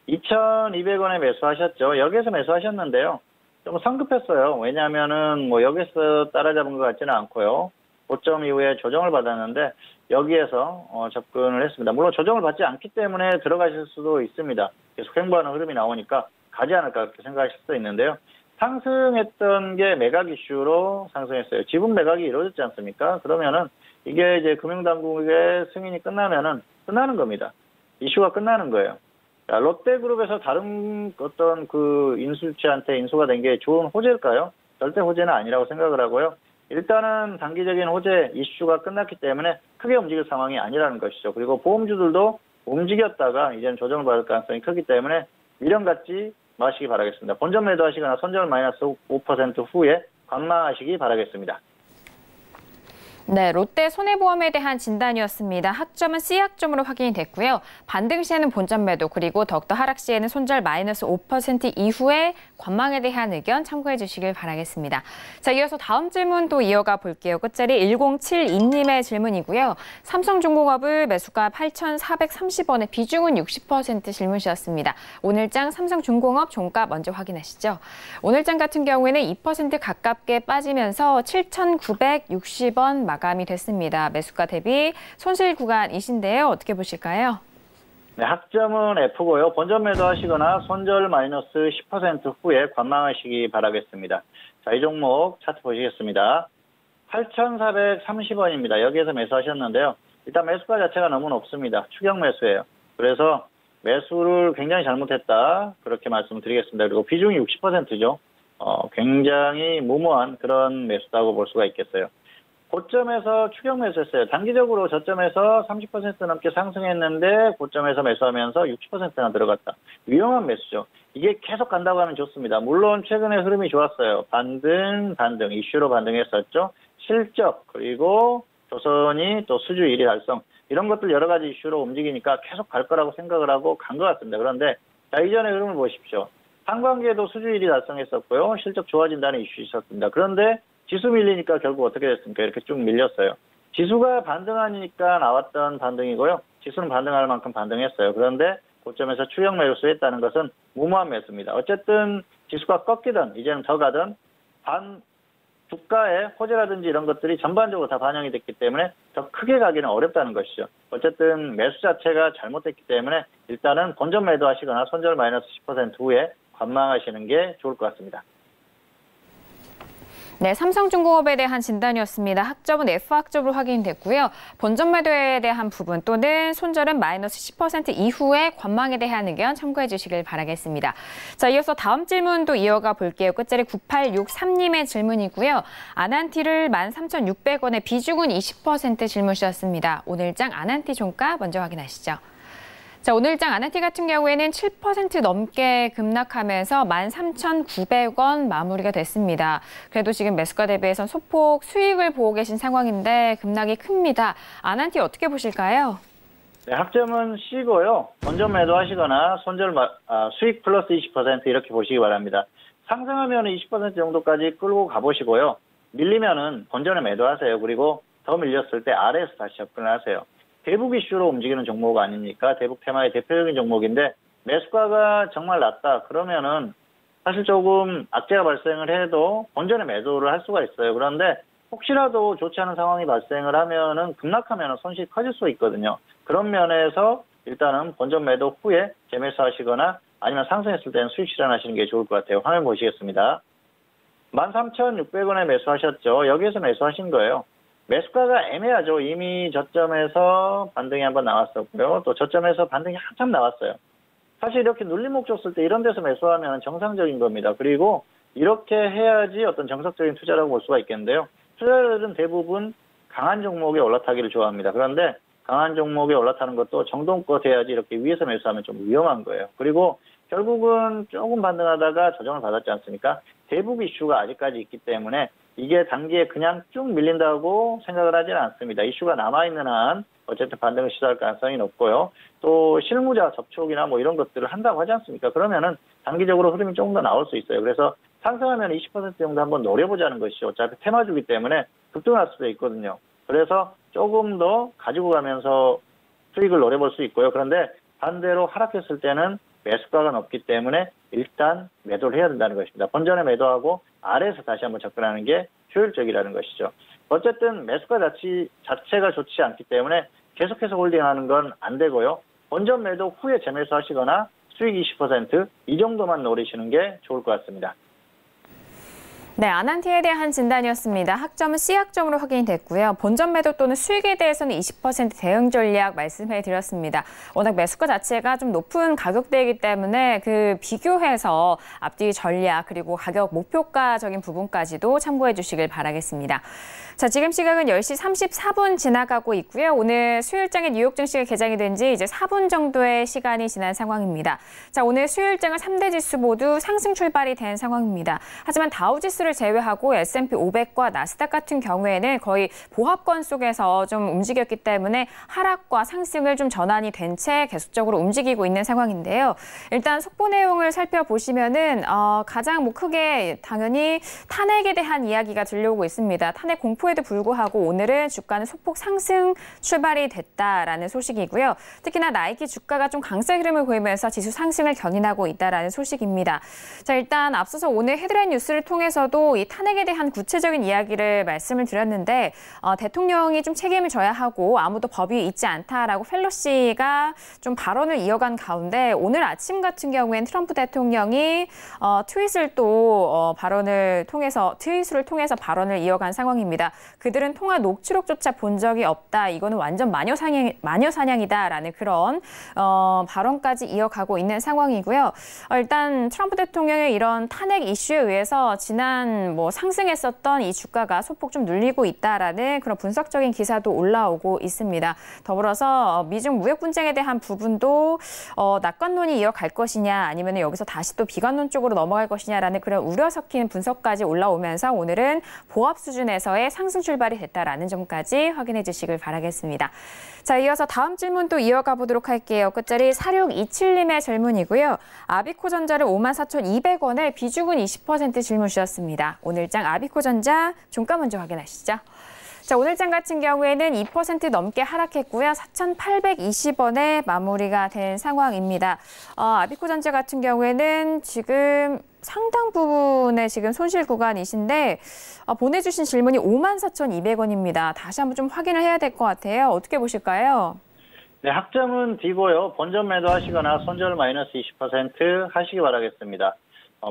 2,200원에 매수하셨죠. 여기에서 매수하셨는데요. 좀 성급했어요. 왜냐하면은 여기서 따라잡은 것 같지는 않고요. 고점 이후에 조정을 받았는데 여기에서 접근을 했습니다. 물론 조정을 받지 않기 때문에 들어가실 수도 있습니다. 계속 횡보하는 흐름이 나오니까 가지 않을까 그렇게 생각하실 수도 있는데요. 상승했던 게 매각 이슈로 상승했어요. 지분 매각이 이루어졌지 않습니까? 그러면은 이게 이제 금융당국의 승인이 끝나면은 끝나는 겁니다. 이슈가 끝나는 거예요. 자, 롯데그룹에서 다른 어떤 그 인수주한테 인수가 된 게 좋은 호재일까요? 절대 호재는 아니라고 생각을 하고요. 일단은 단기적인 호재 이슈가 끝났기 때문에 크게 움직일 상황이 아니라는 것이죠. 그리고 보험주들도 움직였다가 이제는 조정을 받을 가능성이 크기 때문에 미련 갖지 마시기 바라겠습니다. 본전 매도하시거나 손절 마이너스 5% 후에 관망하시기 바라겠습니다. 네, 롯데 손해보험에 대한 진단이었습니다. 학점은 C학점으로 확인이 됐고요. 반등 시에는 본전 매도, 그리고 더욱더 하락 시에는 손절 마이너스 5% 이후에 관망에 대한 의견 참고해 주시길 바라겠습니다. 자, 이어서 다음 질문 또 이어가 볼게요. 끝자리 1072님의 질문이고요. 삼성중공업을 매수가 8,430원에 비중은 60% 질문이셨습니다. 오늘장 삼성중공업 종가 먼저 확인하시죠. 오늘장 같은 경우에는 2% 가깝게 빠지면서 7,960원 마감이 됐습니다. 매수가 대비 손실 구간이신데요. 어떻게 보실까요? 네, 학점은 F고요. 본전 매도하시거나 손절 마이너스 10% 후에 관망하시기 바라겠습니다. 자, 이 종목 차트 보시겠습니다. 8,430원입니다. 여기에서 매수하셨는데요. 일단 매수가 자체가 너무 높습니다. 추격 매수예요. 그래서 매수를 굉장히 잘못했다. 그렇게 말씀드리겠습니다. 그리고 비중이 60%죠. 굉장히 무모한 그런 매수다고 볼 수가 있겠어요. 고점에서 추격 매수했어요. 단기적으로 저점에서 30% 넘게 상승했는데 고점에서 매수하면서 60%나 들어갔다. 위험한 매수죠. 이게 계속 간다고 하면 좋습니다. 물론 최근에 흐름이 좋았어요. 반등, 이슈로 반등했었죠. 실적, 그리고 조선이 또 수주 1위 달성. 이런 것들 여러 가지 이슈로 움직이니까 계속 갈 거라고 생각을 하고 간 것 같습니다. 그런데 자, 이전의 흐름을 보십시오. 상반기에도 수주 1위 달성했었고요. 실적 좋아진다는 이슈 있었습니다. 그런데 지수 밀리니까 결국 어떻게 됐습니까? 이렇게 쭉 밀렸어요. 지수가 반등하니까 나왔던 반등이고요. 지수는 반등할 만큼 반등했어요. 그런데 고점에서 추격 매수했다는 것은 무모한 매수입니다. 어쨌든 지수가 꺾이든 이제는 더 가든 주가의 호재라든지 이런 것들이 전반적으로 다 반영이 됐기 때문에 더 크게 가기는 어렵다는 것이죠. 어쨌든 매수 자체가 잘못됐기 때문에 일단은 본전 매도하시거나 손절 마이너스 10% 후에 관망하시는 게 좋을 것 같습니다. 네, 삼성중공업에 대한 진단이었습니다. 학점은 F학점으로 확인됐고요. 본전 매도에 대한 부분 또는 손절은 마이너스 10% 이후에 관망에 대한 의견 참고해 주시길 바라겠습니다. 자, 이어서 다음 질문도 이어가 볼게요. 끝자리 9863님의 질문이고요. 아난티를 13,600원에 비중은 20% 질문 주셨습니다. 오늘장 아난티 종가 먼저 확인하시죠. 자, 오늘장 아난티 같은 경우에는 7% 넘게 급락하면서 13,900원 마무리가 됐습니다. 그래도 지금 매수가 대비해서 소폭 수익을 보고 계신 상황인데 급락이 큽니다. 아난티 어떻게 보실까요? 네, 학점은 C고요. 본전 매도하시거나 손절 수익 플러스 20% 이렇게 보시기 바랍니다. 상승하면 20% 정도까지 끌고 가보시고요. 밀리면은 본전에 매도하세요. 그리고 더 밀렸을 때 아래에서 다시 접근을 하세요. 대북 이슈로 움직이는 종목 아닙니까? 대북 테마의 대표적인 종목인데 매수가가 정말 낮다. 그러면은 사실 조금 악재가 발생을 해도 본전에 매도를 할 수가 있어요. 그런데 혹시라도 좋지 않은 상황이 발생을 하면은 급락하면은 손실이 커질 수 있거든요. 그런 면에서 일단은 본전 매도 후에 재매수하시거나 아니면 상승했을 때는 수익 실현하시는 게 좋을 것 같아요. 화면 보시겠습니다. 13,600원에 매수하셨죠. 여기에서 매수하신 거예요. 매수가가 애매하죠. 이미 저점에서 반등이 한번 나왔었고요. 또 저점에서 반등이 한참 나왔어요. 사실 이렇게 눌림목 줬을 때 이런 데서 매수하면 정상적인 겁니다. 그리고 이렇게 해야지 어떤 정석적인 투자라고 볼 수가 있겠는데요. 투자자들은 대부분 강한 종목에 올라타기를 좋아합니다. 그런데 강한 종목에 올라타는 것도 정도껏 해야지 이렇게 위에서 매수하면 좀 위험한 거예요. 그리고 결국은 조금 반등하다가 조정을 받았지 않습니까? 대북 이슈가 아직까지 있기 때문에 이게 단기에 그냥 쭉 밀린다고 생각을 하지는 않습니다. 이슈가 남아있는 한 어쨌든 반등을 시도할 가능성이 높고요. 또 실무자 접촉이나 뭐 이런 것들을 한다고 하지 않습니까? 그러면은 단기적으로 흐름이 조금 더 나올 수 있어요. 그래서 상승하면 20% 정도 한번 노려보자는 것이죠. 어차피 테마주기 때문에 급등할 수도 있거든요. 그래서 조금 더 가지고 가면서 수익을 노려볼 수 있고요. 그런데 반대로 하락했을 때는 매수가가 높기 때문에 일단 매도를 해야 된다는 것입니다. 본전에 매도하고 아래에서 다시 한번 접근하는 게 효율적이라는 것이죠. 어쨌든 매수가 자체가 좋지 않기 때문에 계속해서 홀딩하는 건 안 되고요. 본전 매도 후에 재매수하시거나 수익 20% 이 정도만 노리시는 게 좋을 것 같습니다. 네, 아난티에 대한 진단이었습니다. 학점은 C학점으로 확인이 됐고요. 본전 매도 또는 수익에 대해서는 20% 대응 전략 말씀해 드렸습니다. 워낙 매수가 자체가 좀 높은 가격대이기 때문에 그 비교해서 앞뒤 전략 그리고 가격 목표가적인 부분까지도 참고해 주시길 바라겠습니다. 자, 지금 시각은 10시 34분 지나가고 있고요. 오늘 수요일장에 뉴욕 증시가 개장이 된 지 이제 4분 정도의 시간이 지난 상황입니다. 자, 오늘 수요일장은 3대 지수 모두 상승 출발이 된 상황입니다. 하지만 다우지수를 제외하고 S&P 500과 나스닥 같은 경우에는 거의 보합권 속에서 좀 움직였기 때문에 하락과 상승을 좀 전환이 된 채 계속적으로 움직이고 있는 상황인데요. 일단 속보 내용을 살펴보시면은 가장 크게 당연히 탄핵에 대한 이야기가 들려오고 있습니다. 탄핵 공포에도 불구하고 오늘은 주가는 소폭 상승 출발이 됐다라는 소식이고요. 특히나 나이키 주가가 좀 강세 흐름을 보이면서 지수 상승을 견인하고 있다라는 소식입니다. 자, 일단 앞서서 오늘 헤드라인 뉴스를 통해서도 이 탄핵에 대한 구체적인 이야기를 말씀을 드렸는데 대통령이 좀 책임을 져야 하고 아무도 법 위에 있지 않다라고 펠로시가 좀 발언을 이어간 가운데 오늘 아침 같은 경우엔 트럼프 대통령이 트윗을 또 트윗을 통해서 발언을 이어간 상황입니다. 그들은 통화 녹취록조차 본 적이 없다. 이거는 완전 마녀 사냥이다라는 그런 발언까지 이어가고 있는 상황이고요. 일단 트럼프 대통령의 이런 탄핵 이슈에 의해서 지난 상승했었던 이 주가가 소폭 좀 눌리고 있다라는 그런 분석적인 기사도 올라오고 있습니다. 더불어서 미중 무역 분쟁에 대한 부분도 낙관론이 이어갈 것이냐 아니면 여기서 다시 또 비관론 쪽으로 넘어갈 것이냐라는 그런 우려 섞인 분석까지 올라오면서 오늘은 보합 수준에서의 상승 출발이 됐다라는 점까지 확인해 주시길 바라겠습니다. 자, 이어서 다음 질문도 이어가 보도록 할게요. 끝자리 4627님의 질문이고요. 아비코전자를 54,200원에 비중은 20% 질문 주셨습니다. 오늘장 아비코전자 종가 먼저 확인하시죠. 자, 오늘장 같은 경우에는 2% 넘게 하락했고요. 4,820원에 마무리가 된 상황입니다. 아비코전자 같은 경우에는 지금 상당 부분의 지금 손실 구간이신데 보내주신 질문이 54,200원입니다. 다시 한번 좀 확인을 해야 될 것 같아요. 어떻게 보실까요? 네, 학점은 D고요. 본전 매도하시거나 손절 마이너스 20% 하시기 바라겠습니다.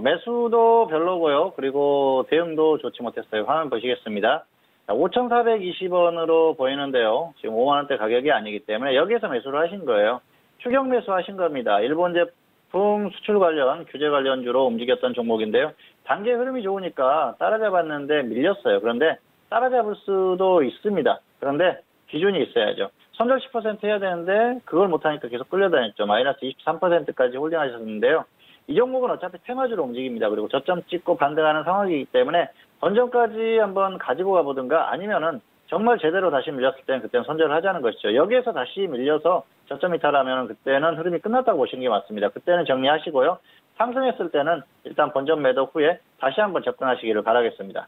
매수도 별로고요. 그리고 대응도 좋지 못했어요. 화면 보시겠습니다. 5,420원으로 보이는데요. 지금 5만 원대 가격이 아니기 때문에 여기에서 매수를 하신 거예요. 추격 매수하신 겁니다. 일본 제품 수출 관련, 규제 관련주로 움직였던 종목인데요. 단기 흐름이 좋으니까 따라잡았는데 밀렸어요. 그런데 따라잡을 수도 있습니다. 그런데 기준이 있어야죠. 손절 10% 해야 되는데 그걸 못하니까 계속 끌려다녔죠. 마이너스 23%까지 홀딩하셨는데요. 이 종목은 어차피 테마주로 움직입니다. 그리고 저점 찍고 반등하는 상황이기 때문에 본전까지 한번 가지고 가보든가 아니면은 정말 제대로 다시 밀렸을 때는 그때는 손절을 하자는 것이죠. 여기에서 다시 밀려서 저점 이탈하면 그때는 흐름이 끝났다고 보시는 게 맞습니다. 그때는 정리하시고요. 상승했을 때는 일단 본전 매도 후에 다시 한번 접근하시기를 바라겠습니다.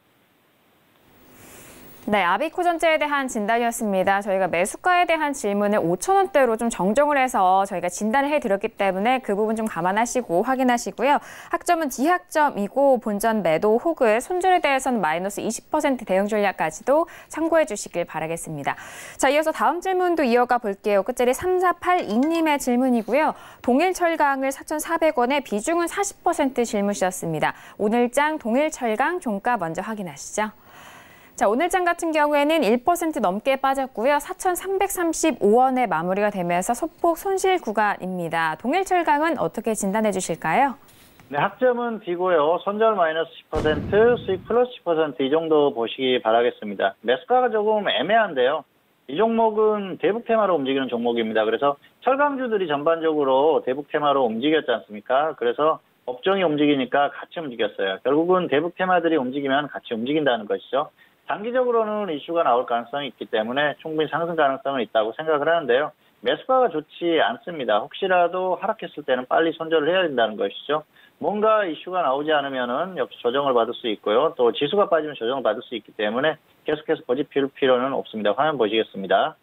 네, 아비코전자에 대한 진단이었습니다. 저희가 매수가에 대한 질문을 5,000원대로 좀 정정을 해서 저희가 진단을 해드렸기 때문에 그 부분 좀 감안하시고 확인하시고요. 학점은 D학점이고 본전 매도 혹은 손절에 대해서는 마이너스 20% 대응 전략까지도 참고해 주시길 바라겠습니다. 자, 이어서 다음 질문도 이어가 볼게요. 끝자리 3482님의 질문이고요. 동일철강을 4,400원에 비중은 40% 질문 주셨습니다. 오늘장 동일철강 종가 먼저 확인하시죠. 자, 오늘장 같은 경우에는 1% 넘게 빠졌고요. 4,335원에 마무리가 되면서 소폭 손실 구간입니다. 동일철강은 어떻게 진단해 주실까요? 네, 학점은 D고요. 손절 마이너스 10%, 수익 플러스 10% 이 정도 보시기 바라겠습니다. 매수가가 조금 애매한데요. 이 종목은 대북 테마로 움직이는 종목입니다. 그래서 철강주들이 전반적으로 대북 테마로 움직였지 않습니까? 그래서 업종이 움직이니까 같이 움직였어요. 결국은 대북 테마들이 움직이면 같이 움직인다는 것이죠. 단기적으로는 이슈가 나올 가능성이 있기 때문에 충분히 상승 가능성은 있다고 생각을 하는데요. 매수가가 좋지 않습니다. 혹시라도 하락했을 때는 빨리 손절을 해야 된다는 것이죠. 뭔가 이슈가 나오지 않으면은 역시 조정을 받을 수 있고요. 또 지수가 빠지면 조정을 받을 수 있기 때문에 계속해서 고집필 필요는 없습니다. 화면 보시겠습니다.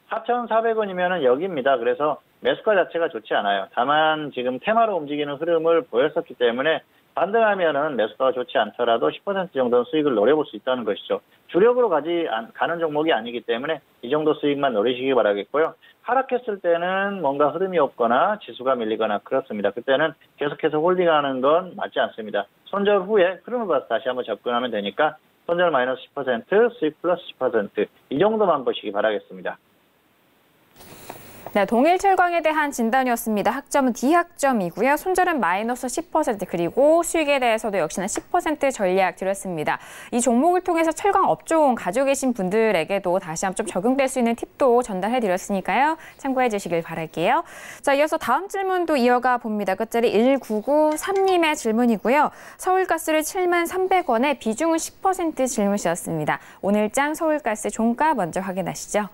4,400원이면은 여기입니다. 그래서 매수가 자체가 좋지 않아요. 다만 지금 테마로 움직이는 흐름을 보였었기 때문에 반등하면은 매수가가 좋지 않더라도 10% 정도는 수익을 노려볼 수 있다는 것이죠. 주력으로 가는 종목이 아니기 때문에 이 정도 수익만 노리시기 바라겠고요. 하락했을 때는 뭔가 흐름이 없거나 지수가 밀리거나 그렇습니다. 그때는 계속해서 홀딩하는 건 맞지 않습니다. 손절 후에 흐름을 봐서 다시 한번 접근하면 되니까 손절 마이너스 10%, 수익 플러스 10%, 이 정도만 보시기 바라겠습니다. 네, 동일철광에 대한 진단이었습니다. 학점은 D학점이고요. 손절은 마이너스 10%, 그리고 수익에 대해서도 역시나 10% 전략 드렸습니다. 이 종목을 통해서 철강 업종 가지고 계신 분들에게도 다시 한번 좀 적용될 수 있는 팁도 전달해 드렸으니까요. 참고해 주시길 바랄게요. 자, 이어서 다음 질문도 이어가 봅니다. 끝자리 1993님의 질문이고요. 서울가스를 73,300원에 비중은 10% 질문이셨습니다. 오늘장 서울가스 종가 먼저 확인하시죠.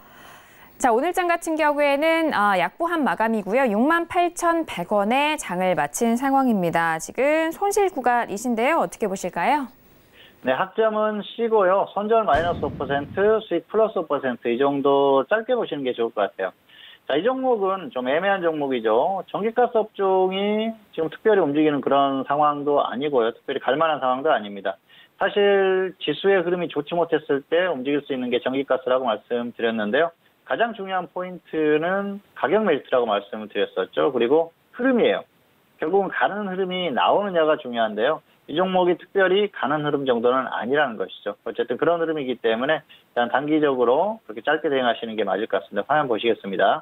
자, 오늘장 같은 경우에는 약보한 마감이고요. 68,100원에 장을 마친 상황입니다. 지금 손실 구간이신데요. 어떻게 보실까요? 네, 학점은 C고요. 손절 마이너스 5%, 수익 플러스 5%, 이 정도 짧게 보시는 게 좋을 것 같아요. 자, 이 종목은 좀 애매한 종목이죠. 전기가스 업종이 지금 특별히 움직이는 그런 상황도 아니고요. 특별히 갈만한 상황도 아닙니다. 사실 지수의 흐름이 좋지 못했을 때 움직일 수 있는 게 전기가스라고 말씀드렸는데요. 가장 중요한 포인트는 가격 메리트라고 말씀을 드렸었죠. 그리고 흐름이에요. 결국은 가는 흐름이 나오느냐가 중요한데요. 이 종목이 특별히 가는 흐름 정도는 아니라는 것이죠. 어쨌든 그런 흐름이기 때문에 일단 단기적으로 그렇게 짧게 대응하시는 게 맞을 것 같습니다. 화면 보시겠습니다.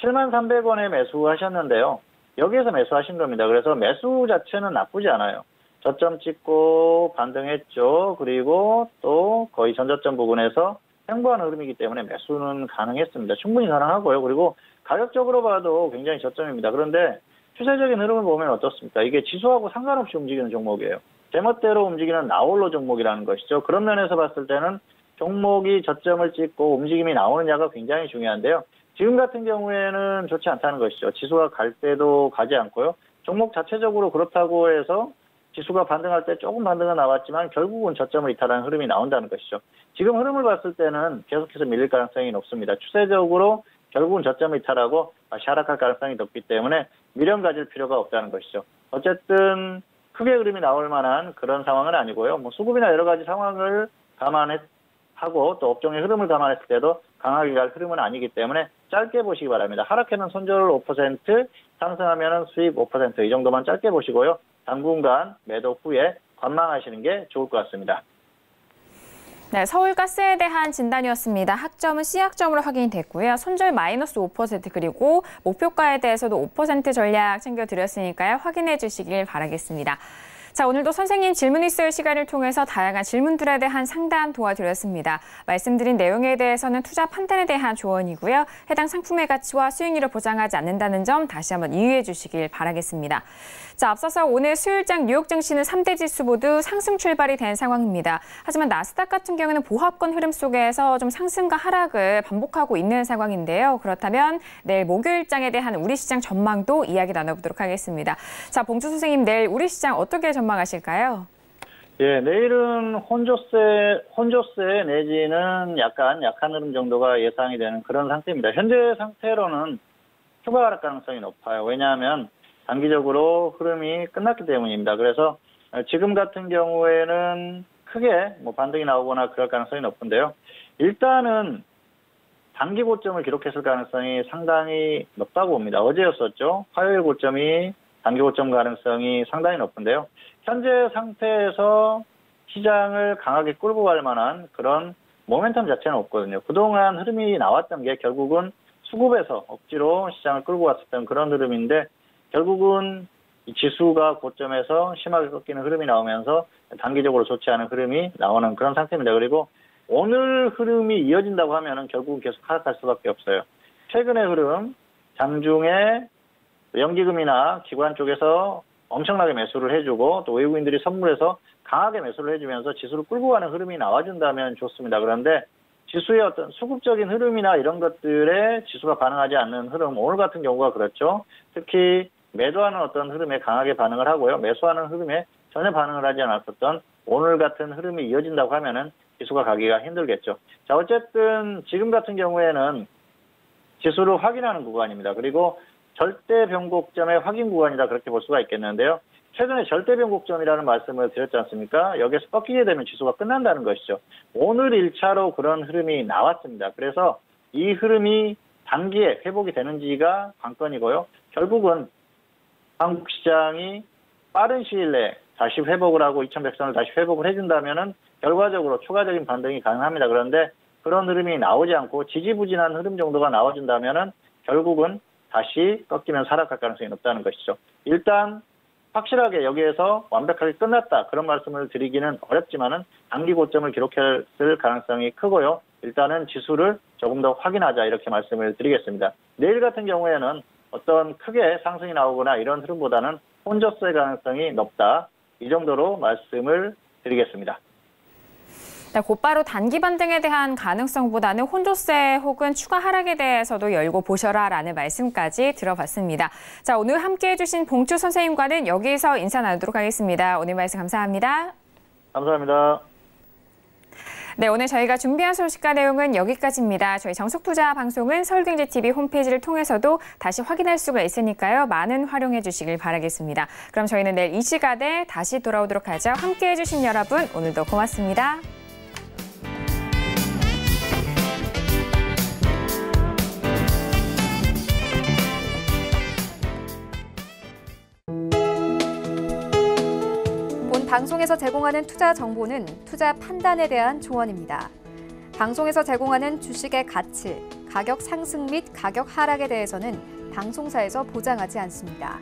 73,300원에 매수하셨는데요. 여기에서 매수하신 겁니다. 그래서 매수 자체는 나쁘지 않아요. 저점 찍고 반등했죠. 그리고 또 거의 전저점 부근에서 횡보하는 흐름이기 때문에 매수는 가능했습니다. 충분히 가능하고요. 그리고 가격적으로 봐도 굉장히 저점입니다. 그런데 추세적인 흐름을 보면 어떻습니까? 이게 지수하고 상관없이 움직이는 종목이에요. 제멋대로 움직이는 나홀로 종목이라는 것이죠. 그런 면에서 봤을 때는 종목이 저점을 찍고 움직임이 나오느냐가 굉장히 중요한데요. 지금 같은 경우에는 좋지 않다는 것이죠. 지수가 갈 때도 가지 않고요. 종목 자체적으로 그렇다고 해서 지수가 반등할 때 조금 반등은 나왔지만 결국은 저점을 이탈하는 흐름이 나온다는 것이죠. 지금 흐름을 봤을 때는 계속해서 밀릴 가능성이 높습니다. 추세적으로 결국은 저점을 이탈하고 다시 하락할 가능성이 높기 때문에 미련 가질 필요가 없다는 것이죠. 어쨌든 크게 흐름이 나올 만한 그런 상황은 아니고요. 수급이나 여러 가지 상황을 감안하고 또 업종의 흐름을 감안했을 때도 강하게 갈 흐름은 아니기 때문에 짧게 보시기 바랍니다. 하락해는 손절 5%, 상승하면 수익 5%, 이 정도만 짧게 보시고요. 당분간 매도 후에 관망하시는 게 좋을 것 같습니다. 네, 서울가스에 대한 진단이었습니다. 학점은 C학점으로 확인이 됐고요. 손절 마이너스 5%, 그리고 목표가에 대해서도 5% 전략 챙겨드렸으니까요. 확인해 주시길 바라겠습니다. 자, 오늘도 선생님 질문 있을 시간을 통해서 다양한 질문들에 대한 상담 도와드렸습니다. 말씀드린 내용에 대해서는 투자 판단에 대한 조언이고요. 해당 상품의 가치와 수익률을 보장하지 않는다는 점 다시 한번 이해해 주시길 바라겠습니다. 자, 앞서서 오늘 수요일장 뉴욕 증시는 3대 지수 모두 상승 출발이 된 상황입니다. 하지만 나스닥 같은 경우는 보합권 흐름 속에서 좀 상승과 하락을 반복하고 있는 상황인데요. 그렇다면 내일 목요일장에 대한 우리 시장 전망도 이야기 나눠보도록 하겠습니다. 자, 봉주 선생님, 내일 우리 시장 어떻게 전망하실까요? 예, 내일은 혼조세 내지는 약간 약한 흐름 정도가 예상이 되는 그런 상태입니다. 현재 상태로는 추가 하락 가능성이 높아요. 왜냐하면 단기적으로 흐름이 끝났기 때문입니다. 그래서 지금 같은 경우에는 크게 반등이 나오거나 그럴 가능성이 높은데요. 일단은 단기 고점을 기록했을 가능성이 상당히 높다고 봅니다. 어제였었죠. 화요일 고점이 단기 고점 가능성이 상당히 높은데요. 현재 상태에서 시장을 강하게 끌고 갈 만한 그런 모멘텀 자체는 없거든요. 그동안 흐름이 나왔던 게 결국은 수급에서 억지로 시장을 끌고 갔었던 그런 흐름인데 결국은 이 지수가 고점에서 심하게 꺾이는 흐름이 나오면서 단기적으로 좋지 않은 흐름이 나오는 그런 상태입니다. 그리고 오늘 흐름이 이어진다고 하면은 결국은 계속 하락할 수밖에 없어요. 최근의 흐름, 장중에 연기금이나 기관 쪽에서 엄청나게 매수를 해주고 또 외국인들이 선물해서 강하게 매수를 해주면서 지수를 끌고 가는 흐름이 나와준다면 좋습니다. 그런데 지수의 어떤 수급적인 흐름이나 이런 것들에 지수가 반응하지 않는 흐름, 오늘 같은 경우가 그렇죠. 특히 매도하는 어떤 흐름에 강하게 반응을 하고요. 매수하는 흐름에 전혀 반응을 하지 않았었던 오늘 같은 흐름이 이어진다고 하면은 지수가 가기가 힘들겠죠. 자, 어쨌든 지금 같은 경우에는 지수를 확인하는 구간입니다. 그리고 절대 변곡점의 확인 구간이다, 그렇게 볼 수가 있겠는데요. 최근에 절대 변곡점이라는 말씀을 드렸지 않습니까? 여기서 꺾이게 되면 지수가 끝난다는 것이죠. 오늘 1차로 그런 흐름이 나왔습니다. 그래서 이 흐름이 단기에 회복이 되는지가 관건이고요. 결국은 한국 시장이 빠른 시일 내에 다시 회복을 하고 2100선을 다시 회복을 해준다면은 결과적으로 추가적인 반등이 가능합니다. 그런데 그런 흐름이 나오지 않고 지지부진한 흐름 정도가 나와준다면은 결국은 다시 꺾이면서 하락할 가능성이 높다는 것이죠. 일단 확실하게 여기에서 완벽하게 끝났다 그런 말씀을 드리기는 어렵지만은 단기 고점을 기록했을 가능성이 크고요. 일단은 지수를 조금 더 확인하자 이렇게 말씀을 드리겠습니다. 내일 같은 경우에는 어떤 크게 상승이 나오거나 이런 흐름보다는 혼조세 가능성이 높다. 이 정도로 말씀을 드리겠습니다. 네, 곧바로 단기 반등에 대한 가능성보다는 혼조세 혹은 추가 하락에 대해서도 열고 보셔라라는 말씀까지 들어봤습니다. 자, 오늘 함께해 주신 봉주 선생님과는 여기서 인사 나누도록 하겠습니다. 오늘 말씀 감사합니다. 감사합니다. 네, 오늘 저희가 준비한 소식과 내용은 여기까지입니다. 저희 정석투자 방송은 서울경제TV 홈페이지를 통해서도 다시 확인할 수가 있으니까요. 많은 활용해 주시길 바라겠습니다. 그럼 저희는 내일 이 시간에 다시 돌아오도록 하죠. 함께해 주신 여러분, 오늘도 고맙습니다. 본 방송에서 제공하는 투자 정보는 투자 판단에 대한 조언입니다. 방송에서 제공하는 주식의 가치, 가격 상승 및 가격 하락에 대해서는 방송사에서 보장하지 않습니다.